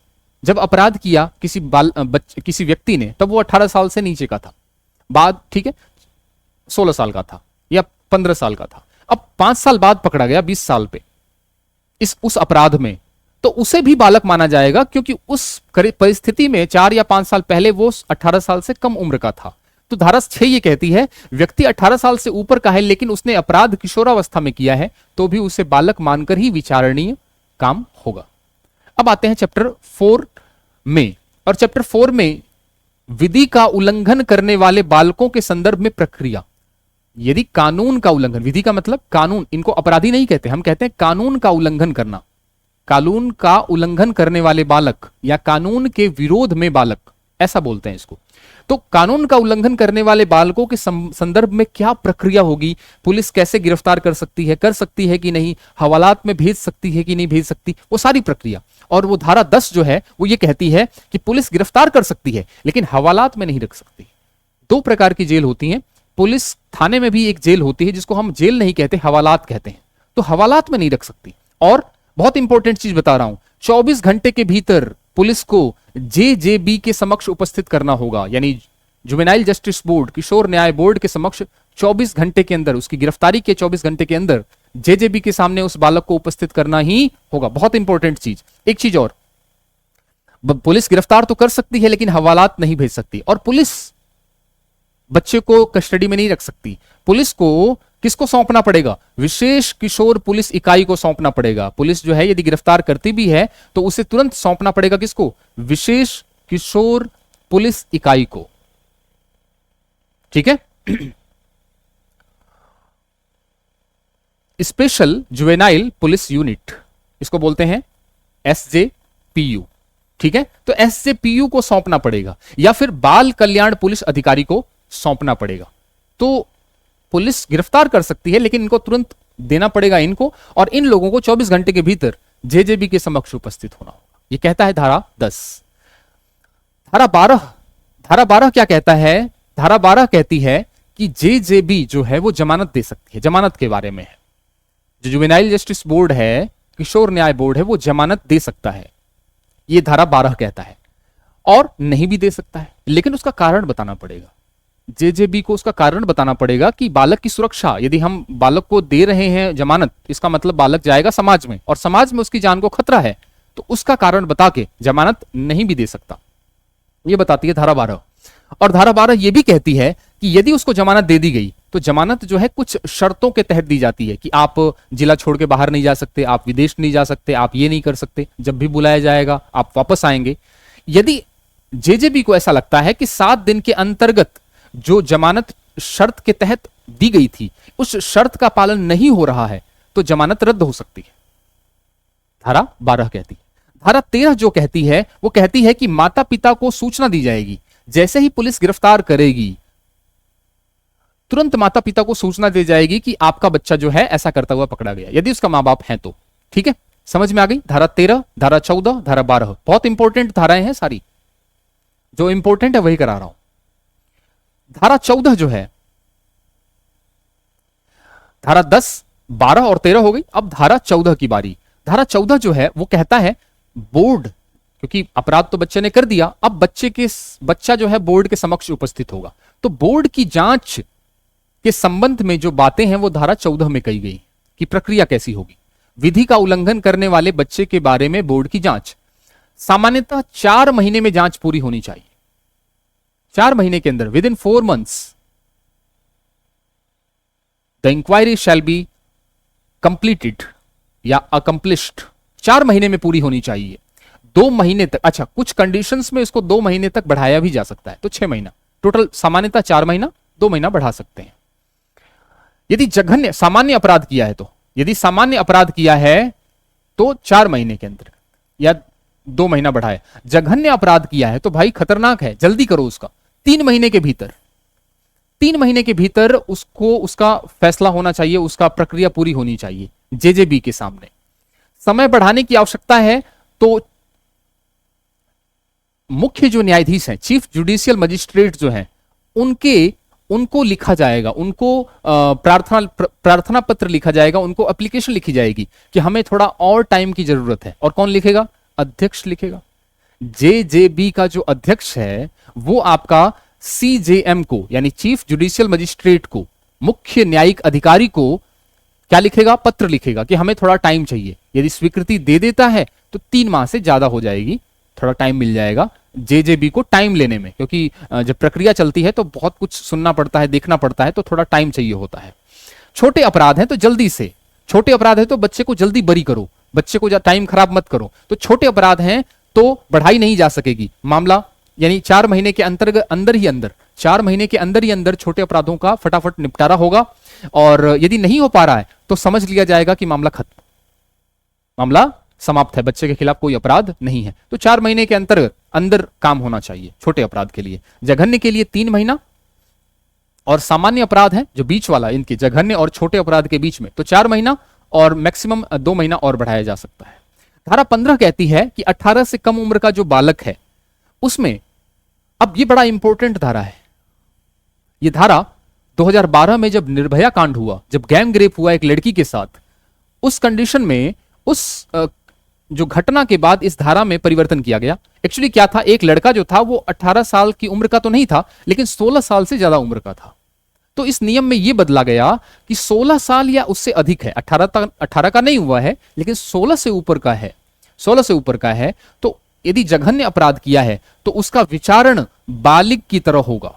जब अपराध किया किसी व्यक्ति ने, तब वो 18 साल से नीचे का था, बाद ठीक है 16 साल का था या 15 साल का था, अब 5 साल बाद पकड़ा गया 20 साल पे उस अपराध में, तो उसे भी बालक माना जाएगा क्योंकि उस परिस्थिति में 4 या 5 साल पहले वो 18 साल से कम उम्र का था। तो धारा 6 ये कहती है व्यक्ति 18 साल से ऊपर का है लेकिन उसने अपराध किशोरावस्था में किया है तो भी उसे बालक मानकर ही विचारणीय काम होगा। अब आते हैं चैप्टर 4 में, और चैप्टर 4 में विधि का उल्लंघन करने वाले बालकों के संदर्भ में प्रक्रिया। यदि कानून का उल्लंघन, विधि का मतलब कानून, इनको अपराधी नहीं कहते, हम कहते हैं कानून का उल्लंघन करना, कानून का उल्लंघन करने वाले बालक या कानून के विरोध में बालक, ऐसा बोलते हैं इसको। तो कानून का उल्लंघन करने वाले बालकों के संदर्भ में क्या प्रक्रिया होगी, पुलिस कैसे गिरफ्तार कर सकती है कि नहीं, हवालात में भेज सकती है कि नहीं भेज सकती, वो सारी प्रक्रिया। और वो धारा 10 जो है वो ये कहती है कि पुलिस गिरफ्तार कर सकती है लेकिन हवालात में नहीं रख सकती। 2 प्रकार की जेल होती है, पुलिस थाने में भी एक जेल होती है जिसको हम जेल नहीं कहते, हवालात कहते हैं, तो हवालात में नहीं रख सकती। और बहुत इंपॉर्टेंट चीज बता रहा हूं, 24 घंटे के भीतर पुलिस को जेजेबी के समक्ष उपस्थित करना होगा, यानी जुवेनाइल जस्टिस बोर्ड, किशोर न्याय बोर्ड के समक्ष 24 घंटे के अंदर, उसकी गिरफ्तारी के 24 घंटे के अंदर जेजेबी के सामने उस बालक को उपस्थित करना ही होगा। बहुत इंपॉर्टेंट चीज। एक चीज और, पुलिस गिरफ्तार तो कर सकती है लेकिन हवालात नहीं भेज सकती, और पुलिस बच्चे को कस्टडी में नहीं रख सकती। पुलिस को किसको सौंपना पड़ेगा? विशेष किशोर पुलिस इकाई को सौंपना पड़ेगा। पुलिस जो है यदि गिरफ्तार करती भी है तो उसे तुरंत सौंपना पड़ेगा किसको? विशेष किशोर पुलिस इकाई को। ठीक है। स्पेशल जुवेनाइल पुलिस यूनिट, इसको बोलते हैं SJPU। ठीक है, तो SJPU को सौंपना पड़ेगा या फिर बाल कल्याण पुलिस अधिकारी को सौंपना पड़ेगा। तो पुलिस गिरफ्तार कर सकती है लेकिन इनको तुरंत देना पड़ेगा इनको, और इन लोगों को 24 घंटे के भीतर JJB के समक्ष उपस्थित होना होगा। ये कहता है धारा 10। धारा 12 क्या कहता है? धारा 12 कहती है कि JJB जो है वो जमानत दे सकती है। जमानत के बारे में है, जो जुवेनाइल जस्टिस बोर्ड है, किशोर न्याय बोर्ड है, वो जमानत दे सकता है, ये धारा 12 कहता है। और नहीं भी दे सकता है, लेकिन उसका कारण बताना पड़ेगा। JJB को उसका कारण बताना पड़ेगा कि बालक की सुरक्षा, यदि हम बालक को दे रहे हैं जमानत, इसका मतलब बालक जाएगा समाज में और समाज में उसकी जान को खतरा है, तो उसका कारण बता के जमानत नहीं भी दे सकता। ये बताती है धारा 12। और धारा 12 यह भी कहती है कि यदि उसको जमानत दे दी गई तो जमानत जो है कुछ शर्तों के तहत दी जाती है कि आप जिला छोड़ के बाहर नहीं जा सकते, आप विदेश नहीं जा सकते, आप ये नहीं कर सकते, जब भी बुलाया जाएगा आप वापस आएंगे। यदि JJB को ऐसा लगता है कि 7 दिन के अंतर्गत जो जमानत शर्त के तहत दी गई थी उस शर्त का पालन नहीं हो रहा है तो जमानत रद्द हो सकती है, धारा 12 कहती है। धारा 13 जो कहती है वो कहती है कि माता पिता को सूचना दी जाएगी। जैसे ही पुलिस गिरफ्तार करेगी तुरंत माता पिता को सूचना दी जाएगी कि आपका बच्चा जो है ऐसा करता हुआ पकड़ा गया, यदि उसका मां बाप है तो। ठीक है, समझ में आ गई? धारा 13, धारा 14, धारा 12 बहुत इंपॉर्टेंट धाराएं हैं सारी, जो इंपॉर्टेंट है वही करा रहा हूं। धारा 14 जो है, धारा 10, 12 और 13 हो गई, अब धारा 14 की बारी। धारा 14 जो है वो कहता है बोर्ड, क्योंकि अपराध तो बच्चे ने कर दिया, अब बच्चा जो है बोर्ड के समक्ष उपस्थित होगा, तो बोर्ड की जांच के संबंध में जो बातें हैं वो धारा 14 में कही गई कि प्रक्रिया कैसी होगी। विधि का उल्लंघन करने वाले बच्चे के बारे में बोर्ड की जांच सामान्यतः 4 महीने में जांच पूरी होनी चाहिए। 4 महीने के अंदर, within 4 months the inquiry shall be completed या अकम्प्लिश्ड। 4 महीने में पूरी होनी चाहिए। 2 महीने तक, अच्छा कुछ कंडीशंस में इसको 2 महीने तक बढ़ाया भी जा सकता है, तो 6 महीना टोटल, सामान्यतः 4 महीना, 2 महीना बढ़ा सकते हैं। यदि जघन्य सामान्य अपराध किया है तो, यदि सामान्य अपराध किया है तो 4 महीने के अंदर या 2 महीना बढ़ाए। जघन्य अपराध किया है तो भाई खतरनाक है, जल्दी करो उसका, 3 महीने के भीतर, 3 महीने के भीतर उसको उसका फैसला होना चाहिए, उसका प्रक्रिया पूरी होनी चाहिए JJB के सामने। समय बढ़ाने की आवश्यकता है तो मुख्य जो न्यायाधीश हैं, चीफ जुडिशियल मजिस्ट्रेट जो हैं, उनको लिखा जाएगा, उनको प्रार्थना पत्र लिखा जाएगा, उनको एप्लीकेशन लिखी जाएगी कि हमें थोड़ा और टाइम की जरूरत है। और कौन लिखेगा? अध्यक्ष लिखेगा। JJB का जो अध्यक्ष है वो आपका CJM को, यानी चीफ जुडिशियल मजिस्ट्रेट को, मुख्य न्यायिक अधिकारी को क्या लिखेगा? पत्र लिखेगा कि हमें थोड़ा टाइम चाहिए। यदि स्वीकृति दे देता है तो 3 माह से ज्यादा हो जाएगी, थोड़ा टाइम मिल जाएगा JJB को टाइम लेने में, क्योंकि जब प्रक्रिया चलती है तो बहुत कुछ सुनना पड़ता है, देखना पड़ता है, तो थोड़ा टाइम चाहिए होता है। छोटे अपराध हैं तो जल्दी से, छोटे अपराध है तो बच्चे को जल्दी बरी करो, बच्चे को टाइम खराब मत करो। तो छोटे अपराध हैं तो बढ़ाई नहीं जा सकेगी मामला, यानी 4 महीने के अंदर 4 महीने के अंदर ही अंदर छोटे अपराधों का फटाफट निपटारा होगा। और यदि नहीं हो पा रहा है तो समझ लिया जाएगा कि मामला खत्म, मामला समाप्त है, बच्चे के खिलाफ कोई अपराध नहीं है। तो 4 महीने के अंदर काम होना चाहिए छोटे अपराध के लिए। जघन्य के लिए 3 महीना, और सामान्य अपराध है जो बीच वाला, इनके जघन्य और छोटे अपराध के बीच में तो 4 महीना, और मैक्सिमम 2 महीना और बढ़ाया जा सकता है। धारा 15 कहती है कि 18 से कम उम्र का जो बालक है उसमें, अब ये बड़ा इंपॉर्टेंट धारा है, ये धारा 2012 में जब निर्भया कांड हुआ, जब गैंग रेप हुआ एक लड़की के साथ, उस कंडीशन में, उस जो घटना के बाद इस धारा में परिवर्तन किया गया। एक्चुअली क्या था, एक लड़का जो था वो 18 साल की उम्र का तो नहीं था, लेकिन 16 साल से ज्यादा उम्र का था। तो इस नियम में यह बदला गया कि 16 साल या उससे अधिक है, 18 का नहीं हुआ है लेकिन 16 से ऊपर का है, 16 से ऊपर का है, तो यदि जघन्य अपराध किया है तो उसका विचारण बालिग की तरह होगा।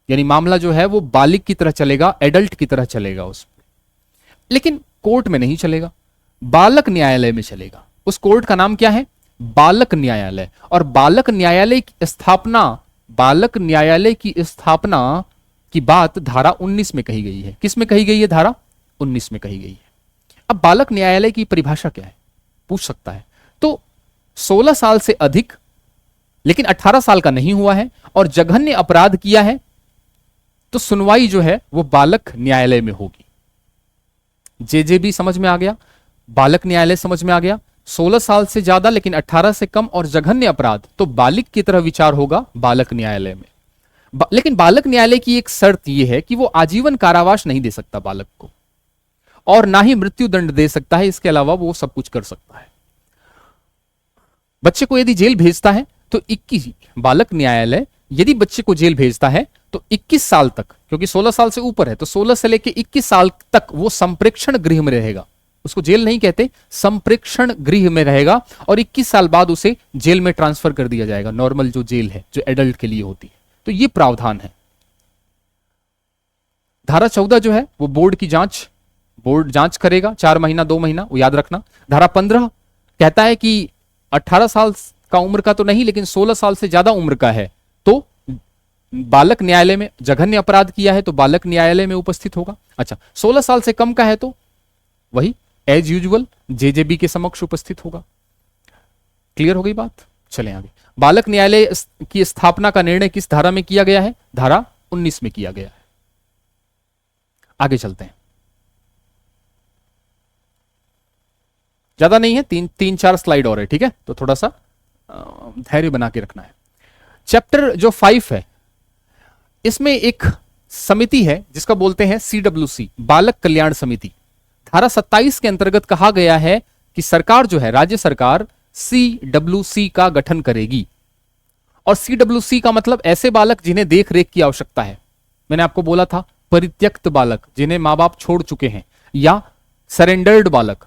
यानी मामला जो है वो बालिग की तरह चलेगा, एडल्ट की तरह चलेगा उसमें, लेकिन कोर्ट में नहीं चलेगा, बालक न्यायालय में चलेगा। उस कोर्ट का नाम क्या है? बालक न्यायालय। और बालक न्यायालय की स्थापना, बालक न्यायालय की स्थापना की बात धारा 19 में कही गई है। किस में कही गई है? धारा 19 में कही गई है। अब बालक न्यायालय की परिभाषा क्या है, पूछ सकता है। तो 16 साल से अधिक लेकिन 18 साल का नहीं हुआ है और जघन्य अपराध किया है, तो सुनवाई जो है वो बालक न्यायालय में होगी। जेजेबी समझ में आ गया, बालक न्यायालय समझ में आ गया। 16 साल से ज्यादा लेकिन 18 से कम और जघन्य अपराध, तो बालिक की तरह विचार होगा बालक न्यायालय में। लेकिन बालक न्यायालय की एक शर्त यह है कि वो आजीवन कारावास नहीं दे सकता बालक को, और ना ही मृत्यु दंड दे सकता है। इसके अलावा वो सब कुछ कर सकता है। बच्चे को यदि जेल भेजता है तो 21, बालक न्यायालय यदि बच्चे को जेल भेजता है तो 21 साल तक, क्योंकि 16 साल से ऊपर है तो 16 से लेकर 21 साल तक वो संप्रेक्षण गृह में रहेगा। उसको जेल नहीं कहते, संप्रेक्षण गृह में रहेगा, और 21 साल बाद उसे जेल में ट्रांसफर कर दिया जाएगा, नॉर्मल जो जेल है जो एडल्ट के लिए होती है। तो ये प्रावधान है। धारा 14 जो है वो बोर्ड की जांच, बोर्ड जांच करेगा 4 महीना 2 महीना, वो याद रखना। धारा 15 कहता है कि 18 साल का उम्र का तो नहीं लेकिन 16 साल से ज्यादा उम्र का है तो बालक न्यायालय में, जघन्य अपराध किया है तो बालक न्यायालय में उपस्थित होगा। अच्छा, 16 साल से कम का है तो वही एज यूजुअल जेजेबी के समक्ष उपस्थित होगा। क्लियर हो गई बात? चलें आगे। बालक न्यायालय की स्थापना का निर्णय किस धारा में किया गया है? धारा 19 में किया गया है। आगे चलते हैं। ज्यादा नहीं है, 3-4 स्लाइड और है, ठीक है? तो थोड़ा सा धैर्य बना के रखना है। चैप्टर जो 5 है इसमें एक समिति है जिसका बोलते हैं CWC, बालक कल्याण समिति। धारा 27 के अंतर्गत कहा गया है कि सरकार जो है, राज्य सरकार CWC का गठन करेगी। और CWC का मतलब ऐसे बालक जिन्हें देख रेख की आवश्यकता है। मैंने आपको बोला था परित्यक्त बालक, जिन्हें मां बाप छोड़ चुके हैं, या सरेंडर्ड बालक,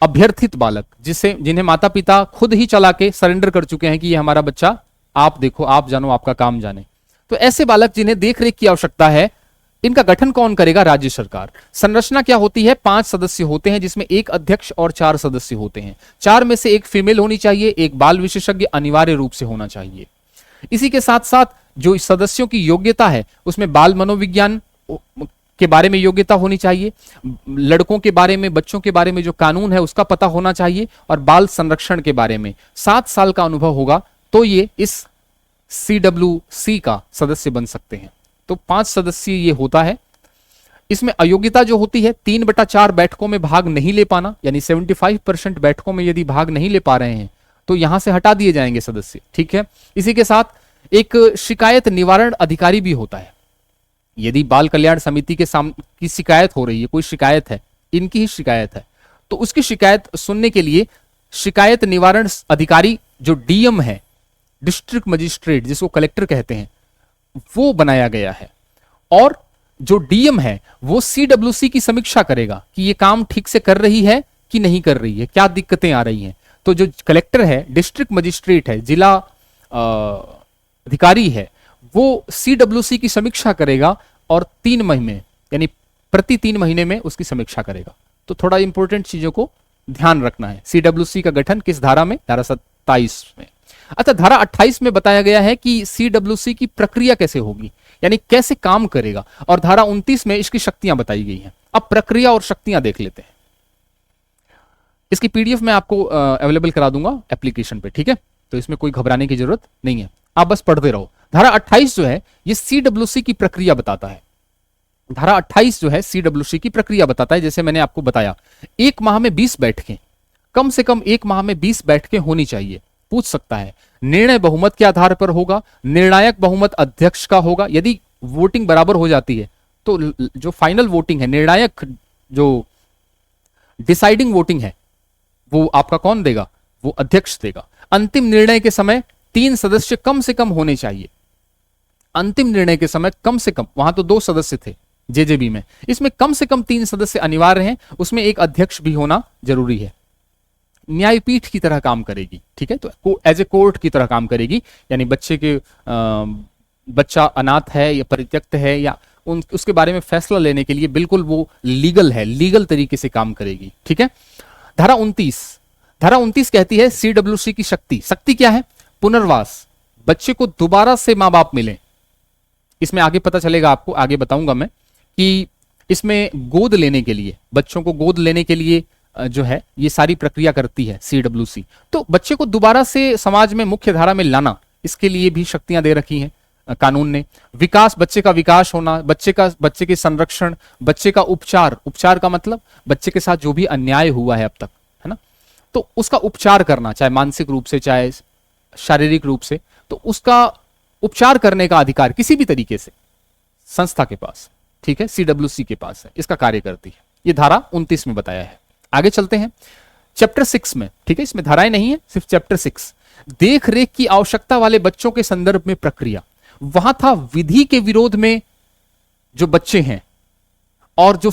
अभ्यर्थित बालक, जिन्हें माता पिता खुद ही चला के सरेंडर कर चुके हैं कि ये हमारा बच्चा, आप देखो, आप जानो, आपका काम जाने। तो ऐसे बालक जिन्हें देख रेख की आवश्यकता है, इनका गठन कौन करेगा? राज्य सरकार। संरचना क्या होती है? 5 सदस्य होते हैं जिसमें 1 अध्यक्ष और 4 सदस्य होते हैं। 4 में से 1 फीमेल होनी चाहिए, 1 बाल विशेषज्ञ अनिवार्य रूप से होना चाहिए। इसी के साथ साथ जो सदस्यों की योग्यता है उसमें बाल मनोविज्ञान के बारे में योग्यता होनी चाहिए, लड़कों के बारे में, बच्चों के बारे में जो कानून है उसका पता होना चाहिए, और बाल संरक्षण के बारे में 7 साल का अनुभव होगा तो ये इस CWC का सदस्य बन सकते हैं। तो 5 सदस्य ये होता है। इसमें अयोग्यता जो होती है 3/4 बैठकों में भाग नहीं ले पाना, यानी 75% बैठकों में यदि भाग नहीं ले पा रहे हैं तो यहां से हटा दिए जाएंगे सदस्य, ठीक है? इसी के साथ एक शिकायत निवारण अधिकारी भी होता है। यदि बाल कल्याण समिति के की शिकायत हो रही है, कोई शिकायत है, इनकी ही शिकायत है, तो उसकी शिकायत सुनने के लिए शिकायत निवारण अधिकारी जो DM है, डिस्ट्रिक्ट मजिस्ट्रेट जिसको कलेक्टर कहते हैं, वो बनाया गया है। और जो DM है वो CWC की समीक्षा करेगा कि ये काम ठीक से कर रही है कि नहीं कर रही है, क्या दिक्कतें आ रही हैं। तो जो कलेक्टर है, डिस्ट्रिक्ट मजिस्ट्रेट है, जिला अधिकारी है, वो CWC की समीक्षा करेगा और 3 महीने यानी प्रति 3 महीने में उसकी समीक्षा करेगा। तो थोड़ा इंपॉर्टेंट चीजों को ध्यान रखना है। CWC का गठन किस धारा में? धारा 27 में। अच्छा, धारा 28 में बताया गया है कि CWC की प्रक्रिया कैसे होगी, यानी कैसे काम करेगा, और धारा 29 में इसकी शक्तियां बताई गई हैं। अब प्रक्रिया और शक्तियां देख लेते हैं। इसकी PDF मैं आपको अवेलेबल करा दूंगा एप्लीकेशन पे, ठीक है? तो इसमें कोई घबराने की जरूरत नहीं है, आप बस पढ़ते रहो। धारा 28 जो है ये CWC की प्रक्रिया बताता है। धारा 28 जो है CWC की प्रक्रिया बताता है। जैसे मैंने आपको बताया, 1 माह में 20 बैठकें, कम से कम 1 माह में 20 बैठकें होनी चाहिए। पूछ सकता है, निर्णय बहुमत के आधार पर होगा, निर्णायक बहुमत अध्यक्ष का होगा। यदि वोटिंग बराबर हो जाती है तो जो फाइनल वोटिंग है, निर्णायक जो डिसाइडिंग वोटिंग है, वो आपका कौन देगा? वो अध्यक्ष देगा। अंतिम निर्णय के समय 3 सदस्य कम से कम होने चाहिए। अंतिम निर्णय के समय कम से कम, वहां तो 2 सदस्य थे जेजेबी में, इसमें कम से कम 3 सदस्य अनिवार्य हैं, उसमें एक अध्यक्ष भी होना जरूरी है। न्यायपीठ की तरह काम करेगी, ठीक है? तो एज ए कोर्ट की तरह काम करेगी, यानी बच्चे के बच्चा अनाथ है या परित्यक्त है या उसके बारे में फैसला लेने के लिए बिल्कुल वो लीगल है, लीगल तरीके से काम करेगी। ठीक है। धारा 29 कहती है सीडब्ल्यूसी की शक्ति क्या है? पुनर्वास, बच्चे को दोबारा से मां बाप मिले। इसमें आगे पता चलेगा आपको, आगे बताऊंगा मैं कि इसमें गोद लेने के लिए, बच्चों को गोद लेने के लिए जो है ये सारी प्रक्रिया करती है सीडब्ल्यूसी। तो बच्चे को दोबारा से समाज में मुख्य धारा में लाना, इसके लिए भी शक्तियां दे रखी हैं कानून ने। विकास, बच्चे का विकास होना, बच्चे के संरक्षण, बच्चे का उपचार का मतलब बच्चे के साथ जो भी अन्याय हुआ है अब तक, है ना, तो उसका उपचार करना, चाहे मानसिक रूप से चाहे शारीरिक रूप से, तो उसका उपचार करने का अधिकार किसी भी तरीके से संस्था के पास, ठीक है, सीडब्ल्यूसी के पास है, इसका कार्य करती है। ये धारा 29 में बताया है। आगे चलते हैं चैप्टर 6 में। ठीक है, इसमें धाराएं नहीं है, सिर्फ चैप्टर 6, देख रेख की आवश्यकता वाले बच्चों के संदर्भ में प्रक्रिया। वहां था विधि के विरोध में जो बच्चे हैं, और जो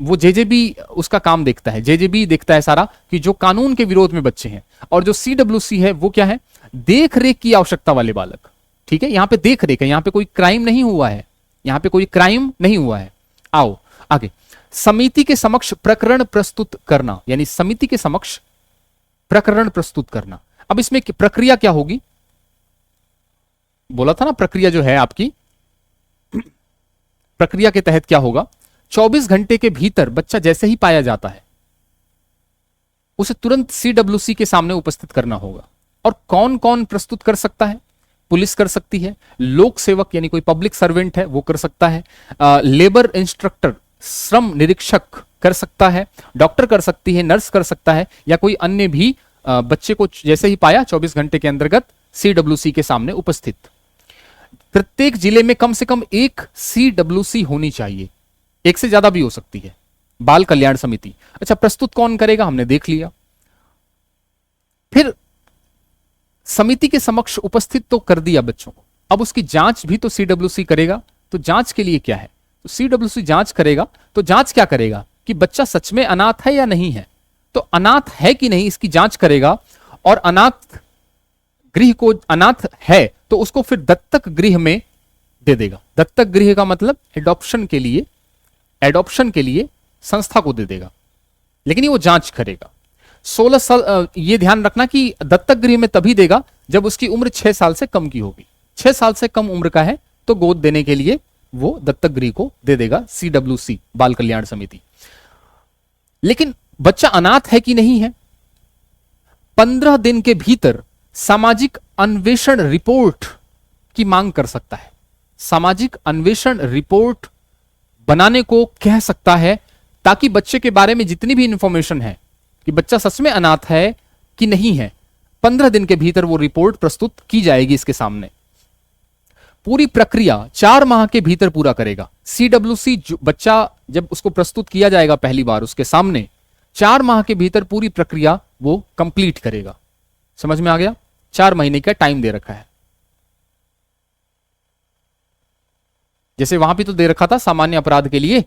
वो जेजेबी उसका काम देखता है, जेजेबी देखता है सारा कि जो कानून के विरोध में बच्चे हैं, और जो सीडब्ल्यूसी है वो क्या है? देख रेख की आवश्यकता वाले बालक। ठीक है, यहां पे देख रेख है, यहां पे कोई क्राइम नहीं हुआ है, यहां पे कोई क्राइम नहीं हुआ है। आओ आगे, समिति के समक्ष प्रकरण प्रस्तुत करना, यानी समिति के समक्ष प्रकरण प्रस्तुत करना। अब इसमें प्रक्रिया क्या होगी? बोला था ना, प्रक्रिया जो है आपकी, प्रक्रिया के तहत क्या होगा? 24 घंटे के भीतर बच्चा जैसे ही पाया जाता है उसे तुरंत सीडब्ल्यूसी के सामने उपस्थित करना होगा। और कौन कौन प्रस्तुत कर सकता है? पुलिस कर सकती है, लोक सेवक यानी कोई पब्लिक सर्वेंट है वो कर सकता है, लेबर इंस्ट्रक्टर श्रम निरीक्षक कर सकता है, डॉक्टर कर सकती है, नर्स कर सकता है, या कोई अन्य भी बच्चे को जैसे ही पाया 24 घंटे के अंतर्गत सीडब्ल्यूसी के सामने उपस्थित। प्रत्येक जिले में कम से कम एक सीडब्ल्यूसी होनी चाहिए, एक से ज्यादा भी हो सकती है, बाल कल्याण समिति। अच्छा, प्रस्तुत कौन करेगा हमने देख लिया। फिर समिति के समक्ष उपस्थित तो कर दिया बच्चों को, अब उसकी जांच भी तो सीडब्ल्यूसी करेगा। तो जांच के लिए क्या है? तो सीडब्ल्यूसी जांच करेगा। तो जांच क्या करेगा कि बच्चा सच में अनाथ है या नहीं है। तो अनाथ है कि नहीं इसकी जांच करेगा, और अनाथ गृह को, अनाथ है तो उसको फिर दत्तक गृह में दे देगा। दत्तक गृह का मतलब एडॉप्शन के लिए संस्था को दे देगा, लेकिन ये वो जांच करेगा। 16 साल, ये ध्यान रखना कि दत्तक गृह में तभी देगा जब उसकी उम्र 6 साल से कम की होगी। 6 साल से कम उम्र का है तो गोद देने के लिए वो दत्तक गृह को दे देगा सीडब्ल्यूसी, बाल कल्याण समिति। लेकिन बच्चा अनाथ है कि नहीं है, 15 दिन के भीतर सामाजिक अन्वेषण रिपोर्ट की मांग कर सकता है। सामाजिक अन्वेषण रिपोर्ट बनाने को कह सकता है, ताकि बच्चे के बारे में जितनी भी इंफॉर्मेशन है कि बच्चा सच में अनाथ है कि नहीं है, 15 दिन के भीतर वो रिपोर्ट प्रस्तुत की जाएगी इसके सामने। पूरी प्रक्रिया 4 माह के भीतर पूरा करेगा सीडब्ल्यूसी। बच्चा जब उसको प्रस्तुत किया जाएगा पहली बार उसके सामने, 4 माह के भीतर पूरी प्रक्रिया वो कंप्लीट करेगा। समझ में आ गया? 4 महीने का टाइम दे रखा है। जैसे वहां भी तो दे रखा था सामान्य अपराध के लिए,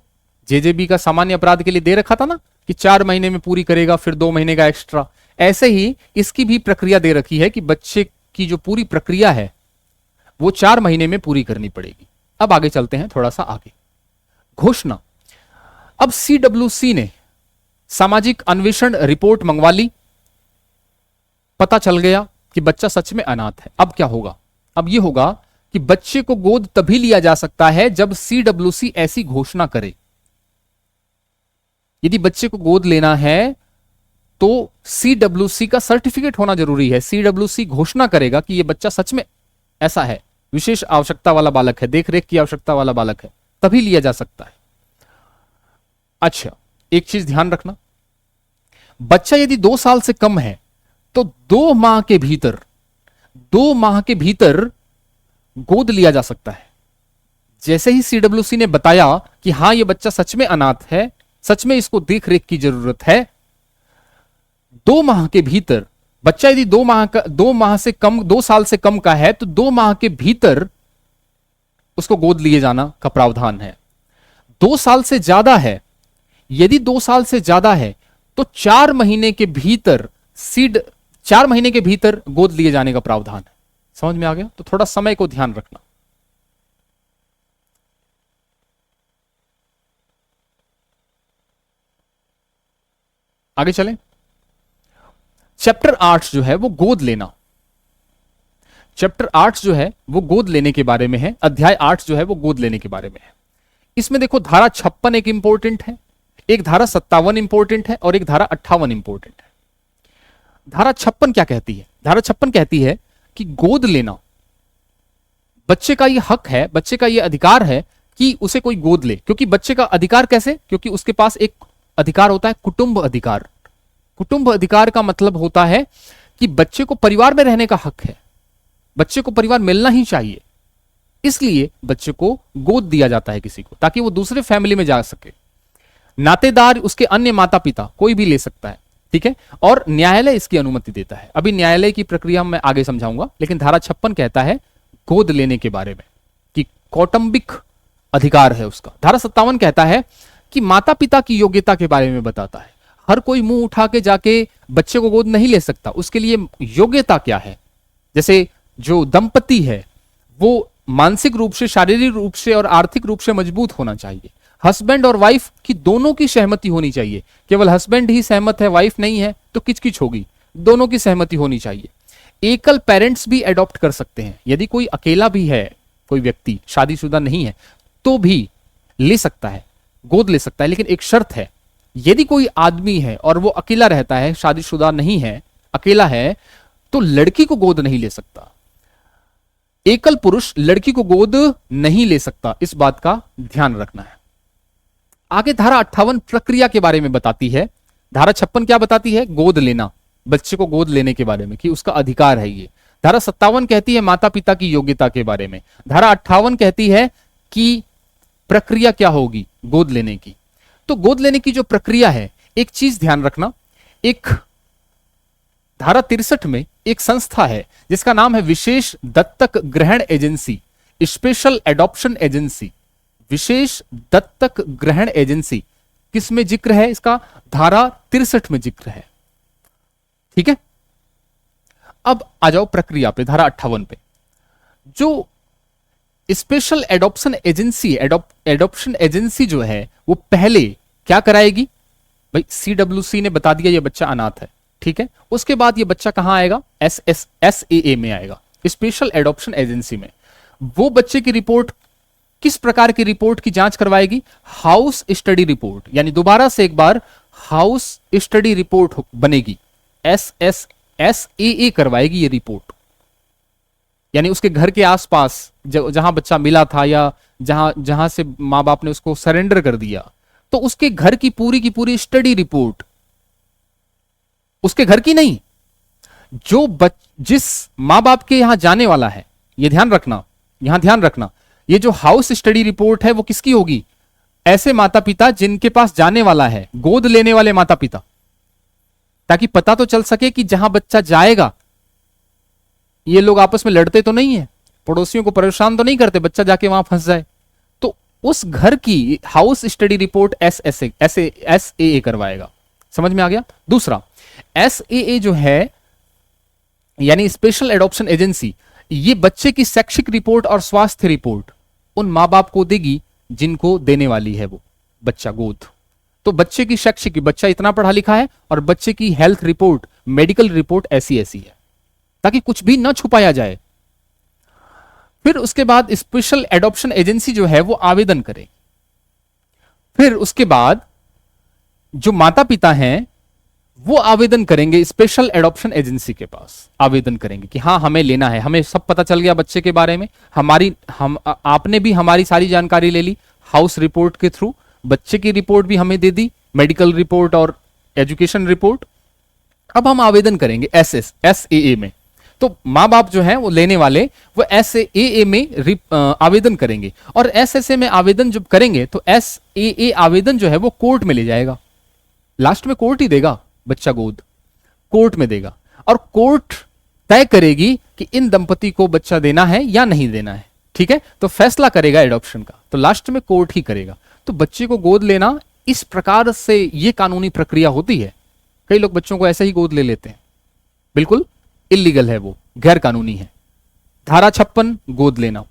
जेजेबी का सामान्य अपराध के लिए दे रखा था ना कि 4 महीने में पूरी करेगा, फिर 2 महीने का एक्स्ट्रा। ऐसे ही इसकी भी प्रक्रिया दे रखी है कि बच्चे की जो पूरी प्रक्रिया है वो 4 महीने में पूरी करनी पड़ेगी। अब आगे चलते हैं थोड़ा सा आगे। घोषणा। अब सीडब्ल्यूसी ने सामाजिक अन्वेषण रिपोर्ट मंगवा ली, पता चल गया कि बच्चा सच में अनाथ है। अब क्या होगा? अब यह होगा कि बच्चे को गोद तभी लिया जा सकता है जब सीडब्ल्यूसी ऐसी घोषणा करे। यदि बच्चे को गोद लेना है तो सीडब्ल्यूसी का सर्टिफिकेट होना जरूरी है। सीडब्ल्यूसी घोषणा करेगा कि यह बच्चा सच में ऐसा है, विशेष आवश्यकता वाला बालक है, देखरेख की आवश्यकता वाला बालक है, तभी लिया जा सकता है। अच्छा, एक चीज ध्यान रखना, बच्चा यदि 2 साल से कम है तो 2 माह के भीतर गोद लिया जा सकता है। जैसे ही सीडब्ल्यूसी ने बताया कि हां यह बच्चा सच में अनाथ है, सच में इसको देख रेख की जरूरत है, 2 माह के भीतर, बच्चा यदि 2 साल से कम का है तो 2 माह के भीतर उसको गोद लिए जाना का प्रावधान है। 2 साल से ज्यादा है, यदि 2 साल से ज्यादा है तो 4 महीने के भीतर 4 महीने के भीतर गोद लिए जाने का प्रावधान है। समझ में आ गया? तो थोड़ा समय को ध्यान रखना। आगे चलें। चैप्टर 8 जो है वो गोद लेना, चैप्टर 8 जो है वो गोद लेने के बारे में है। अध्याय 8 जो है वो गोद लेने के बारे में है। इसमें देखो धारा 56 एक इंपॉर्टेंट है, एक धारा 57 इंपॉर्टेंट है और एक धारा 58 इंपॉर्टेंट है। धारा 56 क्या कहती है? धारा 56 कहती है कि गोद लेना, बच्चे का ये हक है, बच्चे का ये अधिकार है कि उसे कोई गोद ले। क्योंकि बच्चे का अधिकार कैसे? क्योंकि उसके पास एक अधिकार होता है, कुटुंब अधिकार। कुटुंब अधिकार का मतलब होता है कि बच्चे को परिवार में रहने का हक है, बच्चे को परिवार मिलना ही चाहिए। इसलिए बच्चे को गोद दिया जाता है किसी को, ताकि वो दूसरे फैमिली में जा सके। नातेदार, उसके अन्य माता पिता कोई भी ले सकता है, ठीक है, और न्यायालय इसकी अनुमति देता है। अभी न्यायालय की प्रक्रिया मैं आगे समझाऊंगा, लेकिन धारा 56 कहता है गोद लेने के बारे में कि कौटुंबिक अधिकार है उसका। धारा 57 कहता है कि माता पिता की योग्यता के बारे में बताता है। हर कोई मुंह उठा के जाके बच्चे को गोद नहीं ले सकता, उसके लिए योग्यता क्या है। जैसे जो दंपति है वो मानसिक रूप से, शारीरिक रूप से और आर्थिक रूप से मजबूत होना चाहिए। हस्बैंड और वाइफ की दोनों की सहमति होनी चाहिए। केवल हस्बैंड ही सहमत है, वाइफ नहीं है तो किचकिच होगी। दोनों की सहमति होनी चाहिए। एकल पेरेंट्स भी अडॉप्ट कर सकते हैं। यदि कोई अकेला भी है, कोई व्यक्ति शादीशुदा नहीं है, तो भी ले सकता है, गोद ले सकता है। लेकिन एक शर्त है, यदि कोई आदमी है और वो अकेला रहता है, शादीशुदा नहीं है, अकेला है, तो लड़की को गोद नहीं ले सकता। एकल पुरुष लड़की को गोद नहीं ले सकता, इस बात का ध्यान रखना है। आगे धारा 58 प्रक्रिया के बारे में बताती है। धारा 56 क्या बताती है? गोद लेना, बच्चे को गोद लेने के बारे में, कि उसका अधिकार है ये। धारा 57 कहती है माता पिता की योग्यता के बारे में। धारा 58 कहती है कि प्रक्रिया क्या होगी गोद लेने की। तो गोद लेने की जो प्रक्रिया है, एक चीज ध्यान रखना, एक धारा 63 में एक संस्था है जिसका नाम है विशेष दत्तक ग्रहण एजेंसी, स्पेशल एडॉप्शन एजेंसी। विशेष दत्तक ग्रहण एजेंसी किसमें जिक्र है इसका? धारा 63 में जिक्र है, ठीक है। अब आ जाओ प्रक्रिया पे, धारा 58 पे। जो special adoption agency, adoption agency जो है वो पहले क्या कराएगी भाई? CWC ने बता दिया ये बच्चा अनाथ है, ठीक है। उसके बाद ये बच्चा कहां आएगा? SAA में आएगा, स्पेशल एडॉप्शन एजेंसी में। वो बच्चे की रिपोर्ट, किस प्रकार की रिपोर्ट की जांच करवाएगी? हाउस स्टडी रिपोर्ट, यानी दोबारा से एक बार हाउस स्टडी रिपोर्ट बनेगी। SAA करवाएगी ये रिपोर्ट, यानी उसके घर के आसपास जहां बच्चा मिला था या जहां से मां बाप ने उसको सरेंडर कर दिया, तो उसके घर की पूरी स्टडी रिपोर्ट, उसके घर की नहीं, जिस मां बाप के यहां जाने वाला है, यह ध्यान रखना, यहां ध्यान रखना, ये जो हाउस स्टडी रिपोर्ट है वो किसकी होगी? ऐसे माता पिता जिनके पास जाने वाला है, गोद लेने वाले माता पिता, ताकि पता तो चल सके कि जहां बच्चा जाएगा ये लोग आपस में लड़ते तो नहीं है, पड़ोसियों को परेशान तो नहीं करते, बच्चा जाके वहां फंस जाए। तो उस घर की हाउस स्टडी रिपोर्ट SAA करवाएगा। समझ में आ गया? दूसरा, SAA जो है यानी स्पेशल एडॉप्शन एजेंसी, ये बच्चे की शैक्षिक रिपोर्ट और स्वास्थ्य रिपोर्ट उन मां बाप को देगी जिनको देने वाली है वो बच्चा गोद। तो बच्चे की शैक्षिक, बच्चा इतना पढ़ा लिखा है, और बच्चे की हेल्थ रिपोर्ट, मेडिकल रिपोर्ट ऐसी है, ताकि कुछ भी ना छुपाया जाए। फिर उसके बाद स्पेशल एडॉप्शन एजेंसी जो है वो आवेदन करे। फिर उसके बाद जो माता पिता हैं वो आवेदन करेंगे, स्पेशल एडॉप्शन एजेंसी के पास आवेदन करेंगे कि हाँ हमें लेना है, हमें सब पता चल गया बच्चे के बारे में, आपने भी हमारी सारी जानकारी ले ली हाउस रिपोर्ट के थ्रू, बच्चे की रिपोर्ट भी हमें दे दी, मेडिकल रिपोर्ट और एजुकेशन रिपोर्ट। अब हम आवेदन करेंगे SAA में। तो मां बाप जो है वो लेने वाले वो SAA में आवेदन करेंगे, और SSA में आवेदन जब करेंगे तो SAA आवेदन जो है वो कोर्ट में ले जाएगा। लास्ट में कोर्ट ही देगा बच्चा गोद, कोर्ट में देगा, और कोर्ट तय करेगी कि इन दंपति को बच्चा देना है या नहीं देना है, ठीक है। तो फैसला करेगा एडॉप्शन का, तो लास्ट में कोर्ट ही करेगा। तो बच्चे को गोद लेना इस प्रकार से ये कानूनी प्रक्रिया होती है। कई लोग बच्चों को ऐसे ही गोद ले लेते हैं, बिल्कुल इलीगल है, वो गैर कानूनी है। धारा 56 गोद लेना,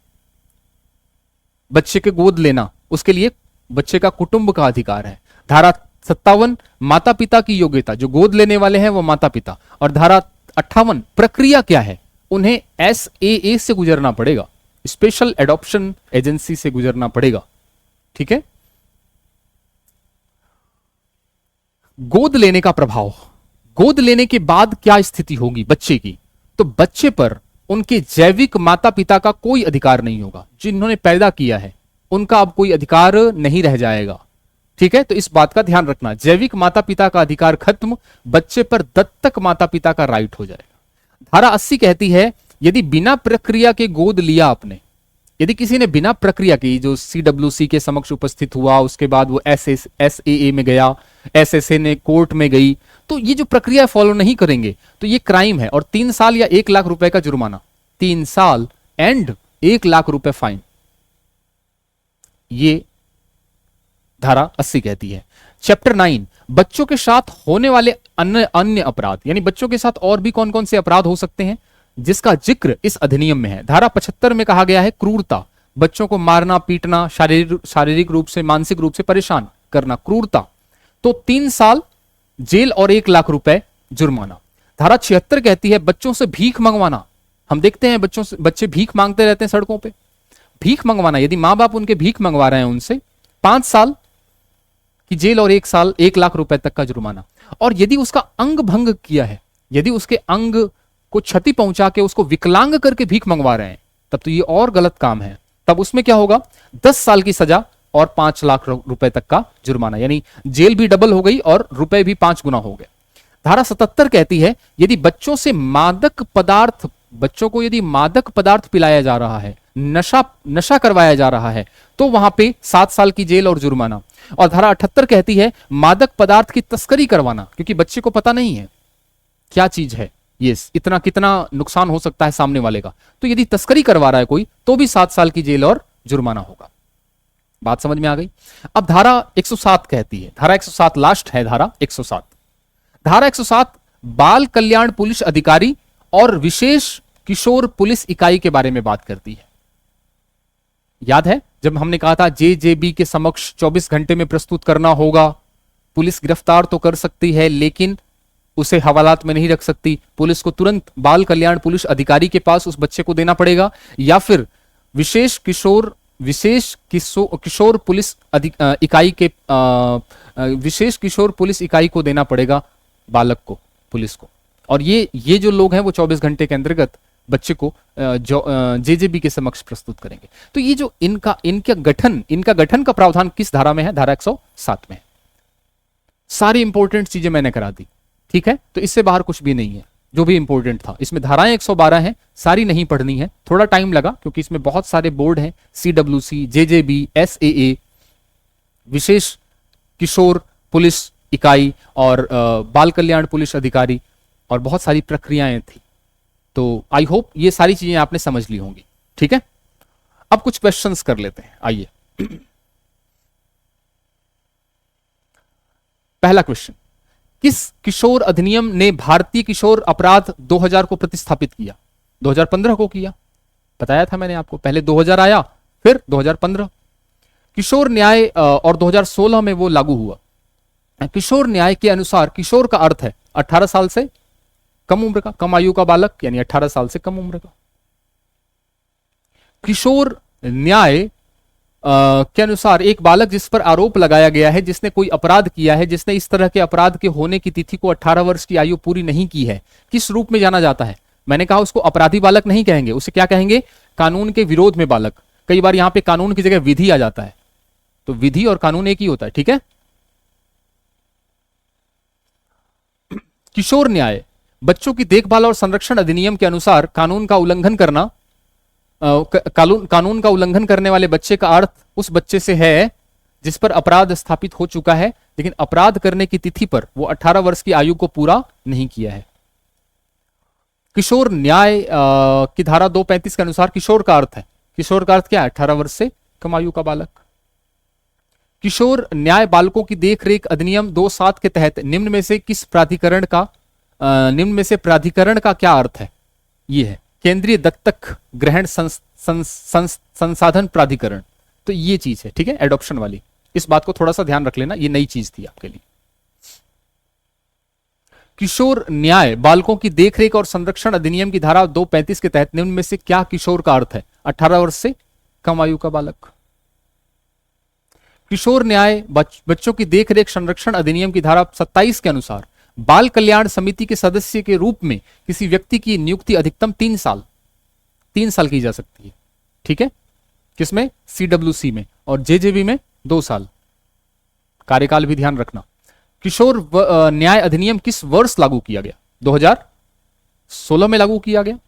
बच्चे के गोद लेना, उसके लिए बच्चे का कुटुंब का अधिकार है। धारा 57 माता पिता की योग्यता, जो गोद लेने वाले हैं वो माता पिता। और धारा 58 प्रक्रिया क्या है, उन्हें SAA से गुजरना पड़ेगा, स्पेशल एडॉप्शन एजेंसी से गुजरना पड़ेगा। ठीक है। गोद लेने का प्रभाव, गोद लेने के बाद क्या स्थिति होगी बच्चे की, तो बच्चे पर उनके जैविक माता पिता का कोई अधिकार नहीं होगा, जिन्होंने पैदा किया है उनका अब कोई अधिकार नहीं रह जाएगा। ठीक है, तो इस बात का ध्यान रखना, जैविक माता पिता का अधिकार खत्म, बच्चे पर दत्तक माता पिता का राइट हो जाएगा। धारा 80 कहती है यदि बिना प्रक्रिया के गोद लिया आपने, यदि किसी ने बिना प्रक्रिया की, जो CWC के समक्ष उपस्थित हुआ, उसके बाद वो SAA में गया, SSA ने कोर्ट में गई, तो ये जो प्रक्रिया फॉलो नहीं करेंगे तो ये क्राइम है, और 3 साल या 1 लाख रुपए का जुर्माना, 3 साल एंड 1 लाख रुपए फाइन, ये धारा 80 कहती है। चैप्टर 9 बच्चों के साथ होने वाले अन्य अपराध, यानी बच्चों के साथ और भी कौन कौन से अपराध हो सकते हैं जिसका जिक्र इस अधिनियम में है। धारा 75 में कहा गया है क्रूरता, बच्चों को मारना पीटना, शारीरिक रूप से मानसिक रूप से परेशान करना, क्रूरता, तो 3 साल जेल और 1 लाख रुपए जुर्माना। धारा 76 कहती है बच्चों से भीख मंगवाना, हम देखते हैं बच्चे भीख मांगते रहते हैं सड़कों पे, भीख मंगवाना, यदि मां बाप उनके भीख मंगवा रहे हैं उनसे, 5 साल की जेल और 1 लाख रुपए तक का जुर्माना। और यदि उसका अंग भंग किया है, यदि उसके अंग को क्षति पहुंचा के उसको विकलांग करके भीख मंगवा रहे हैं, तब तो ये और गलत काम है, तब उसमें क्या होगा, 10 साल की सजा और 5 लाख रुपए तक का जुर्माना, यानी जेल भी डबल हो गई और रुपए भी 5 गुना हो गए। धारा 77 कहती है यदि बच्चों से मादक पदार्थ, बच्चों को यदि मादक पदार्थ पिलाया जा रहा है, नशा करवाया जा रहा है, तो वहां पे 7 साल की जेल और जुर्माना। और धारा 78 कहती है मादक पदार्थ की तस्करी करवाना, क्योंकि बच्चे को पता नहीं है क्या चीज है ये, इतना कितना नुकसान हो सकता है सामने वाले का, तो यदि तस्करी करवा रहा है कोई तो भी 7 साल की जेल और जुर्माना होगा। बात समझ में आ गई। अब धारा 107 कहती है, धारा 107 लास्ट है, धारा 107, धारा 107 बाल कल्याण पुलिस अधिकारी और विशेष किशोर पुलिस इकाई के बारे में बात करती है। याद है जब हमने कहा था JJB के समक्ष 24 घंटे में प्रस्तुत करना होगा, पुलिस गिरफ्तार तो कर सकती है लेकिन उसे हवालात में नहीं रख सकती, पुलिस को तुरंत बाल कल्याण पुलिस अधिकारी के पास उस बच्चे को देना पड़ेगा, या फिर विशेष किशोर पुलिस इकाई के विशेष किशोर पुलिस इकाई को देना पड़ेगा बालक को, पुलिस को। और ये जो लोग हैं वो 24 घंटे के अंतर्गत बच्चे को JJB के समक्ष प्रस्तुत करेंगे। तो ये जो इनका गठन का प्रावधान किस धारा में है, धारा 107 में है। सारी इंपॉर्टेंट चीजें मैंने करा दी, ठीक है, तो इससे बाहर कुछ भी नहीं है जो भी इंपॉर्टेंट था। इसमें धाराएं 112 हैं, सारी नहीं पढ़नी है, थोड़ा टाइम लगा क्योंकि इसमें बहुत सारे बोर्ड हैं, CWC, JJB, SAA, विशेष किशोर पुलिस इकाई और बाल कल्याण पुलिस अधिकारी, और बहुत सारी प्रक्रियाएं थी। तो आई होप ये सारी चीजें आपने समझ ली होंगी, ठीक है। अब कुछ क्वेश्चंस कर लेते हैं, आइए। पहला क्वेश्चन, किस किशोर अधिनियम ने भारतीय किशोर अपराध 2000 को प्रतिस्थापित किया? 2015 को किया, बताया था मैंने आपको, पहले 2000 आया फिर 2015। किशोर न्याय और 2016 में वो लागू हुआ। किशोर न्याय के अनुसार किशोर का अर्थ है 18 साल से कम उम्र का, कम आयु का बालक, यानी 18 साल से कम उम्र का। किशोर न्याय के अनुसार एक बालक जिस पर आरोप लगाया गया है, जिसने कोई अपराध किया है, जिसने इस तरह के अपराध के होने की तिथि को 18 वर्ष की आयु पूरी नहीं की है, किस रूप में जाना जाता है? मैंने कहा उसको अपराधी बालक नहीं कहेंगे, उसे क्या कहेंगे? कानून के विरोध में बालक। कई बार यहां पे कानून की जगह विधि आ जाता है, तो विधि और कानून एक ही होता है, ठीक है। किशोर न्याय, बच्चों की देखभाल और संरक्षण अधिनियम के अनुसार कानून का उल्लंघन करना, कानून का उल्लंघन करने वाले बच्चे का अर्थ उस बच्चे से है जिस पर अपराध स्थापित हो चुका है, लेकिन अपराध करने की तिथि पर वो 18 वर्ष की आयु को पूरा नहीं किया है। किशोर न्याय की धारा 235 के अनुसार किशोर का अर्थ है, किशोर का अर्थ क्या है? 18 वर्ष से कम आयु का बालक। किशोर न्याय बालकों की देखरेख अधिनियम 27 के तहत निम्न में से प्राधिकरण का क्या अर्थ है? ये है केंद्रीय दत्तक ग्रहण संसाधन प्राधिकरण। तो ये चीज है, ठीक है, एडॉप्शन वाली। इस बात को थोड़ा सा ध्यान रख लेना, ये नई चीज थी आपके लिए। किशोर न्याय बालकों की देखरेख और संरक्षण अधिनियम की धारा 235 के तहत निम्न में से क्या किशोर का अर्थ है? 18 वर्ष से कम आयु का बालक। किशोर न्याय बच्चों की देखरेख संरक्षण अधिनियम की धारा 27 के अनुसार बाल कल्याण समिति के सदस्य के रूप में किसी व्यक्ति की नियुक्ति अधिकतम 3 साल की जा सकती है। ठीक है, किसमें? CWC में, और JJB में 2 साल। कार्यकाल भी ध्यान रखना। किशोर न्याय अधिनियम किस वर्ष लागू किया गया? 2016 में लागू किया गया।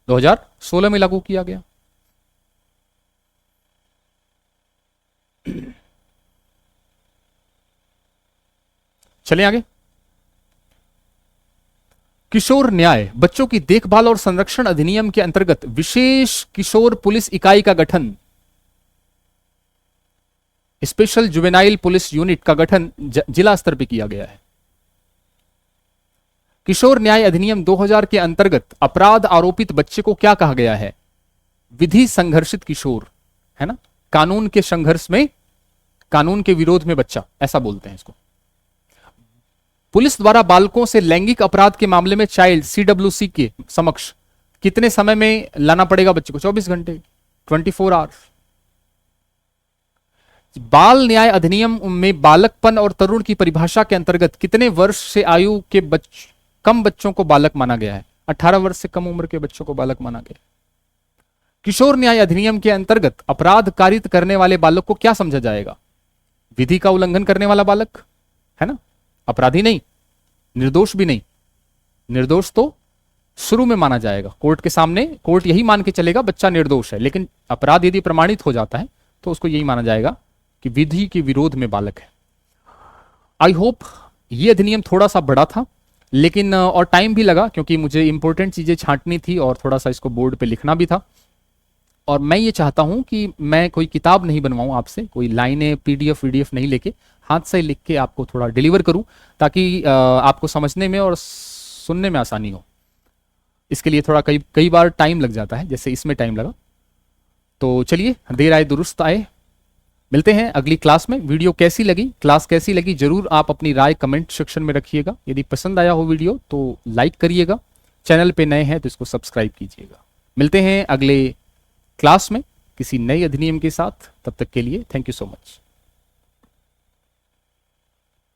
2016 में लागू किया गया। चलें आगे। किशोर न्याय बच्चों की देखभाल और संरक्षण अधिनियम के अंतर्गत विशेष किशोर पुलिस इकाई का गठन, स्पेशल जुवेनाइल पुलिस यूनिट का गठन जिला स्तर पर किया गया है। किशोर न्याय अधिनियम 2000 के अंतर्गत अपराध आरोपित बच्चे को क्या कहा गया है? विधि संघर्षित किशोर, है ना? कानून के संघर्ष में, कानून के विरोध में बच्चा, ऐसा बोलते हैं इसको। पुलिस द्वारा बालकों से लैंगिक अपराध के मामले में चाइल्ड CWC के समक्ष कितने समय में लाना पड़ेगा बच्चे को? 24 घंटे, 24 आवर्स। बाल न्याय अधिनियम में बालकपन और तरुण की परिभाषा के अंतर्गत कितने वर्ष से आयु के कम बच्चों को बालक माना गया है? 18 वर्ष से कम उम्र के बच्चों को बालक माना गया। किशोर न्याय अधिनियम के अंतर्गत अपराध कारित करने वाले बालक को क्या समझा जाएगा? विधि का उल्लंघन करने वाला बालक, है ना? अपराधी नहीं, निर्दोष भी नहीं। निर्दोष तो शुरू में माना जाएगा, कोर्ट के सामने कोर्ट यही मान के चलेगा बच्चा निर्दोष है, लेकिन अपराध यदि प्रमाणित हो जाता है तो उसको यही माना जाएगा कि विधि के विरोध में बालक है। आई होप ये अधिनियम थोड़ा सा बड़ा था, लेकिन और टाइम भी लगा क्योंकि मुझे इंपॉर्टेंट चीजें छांटनी थी और थोड़ा सा इसको बोर्ड पे लिखना भी था। और मैं ये चाहता हूं कि मैं कोई किताब नहीं बनवाऊं आपसे, कोई लाइनें PDF नहीं लेके हाथ से लिख के आपको थोड़ा डिलीवर करूं, ताकि आपको समझने में और सुनने में आसानी हो। इसके लिए थोड़ा कई बार टाइम लग जाता है, जैसे इसमें टाइम लगा। तो चलिए, देर आए दुरुस्त आए। मिलते हैं अगली क्लास में। वीडियो कैसी लगी, क्लास कैसी लगी, जरूर आप अपनी राय कमेंट सेक्शन में रखिएगा। यदि पसंद आया हो वीडियो तो लाइक करिएगा, चैनल पे नए हैं तो इसको सब्सक्राइब कीजिएगा। मिलते हैं अगले क्लास में किसी नए अधिनियम के साथ। तब तक के लिए थैंक यू सो मच।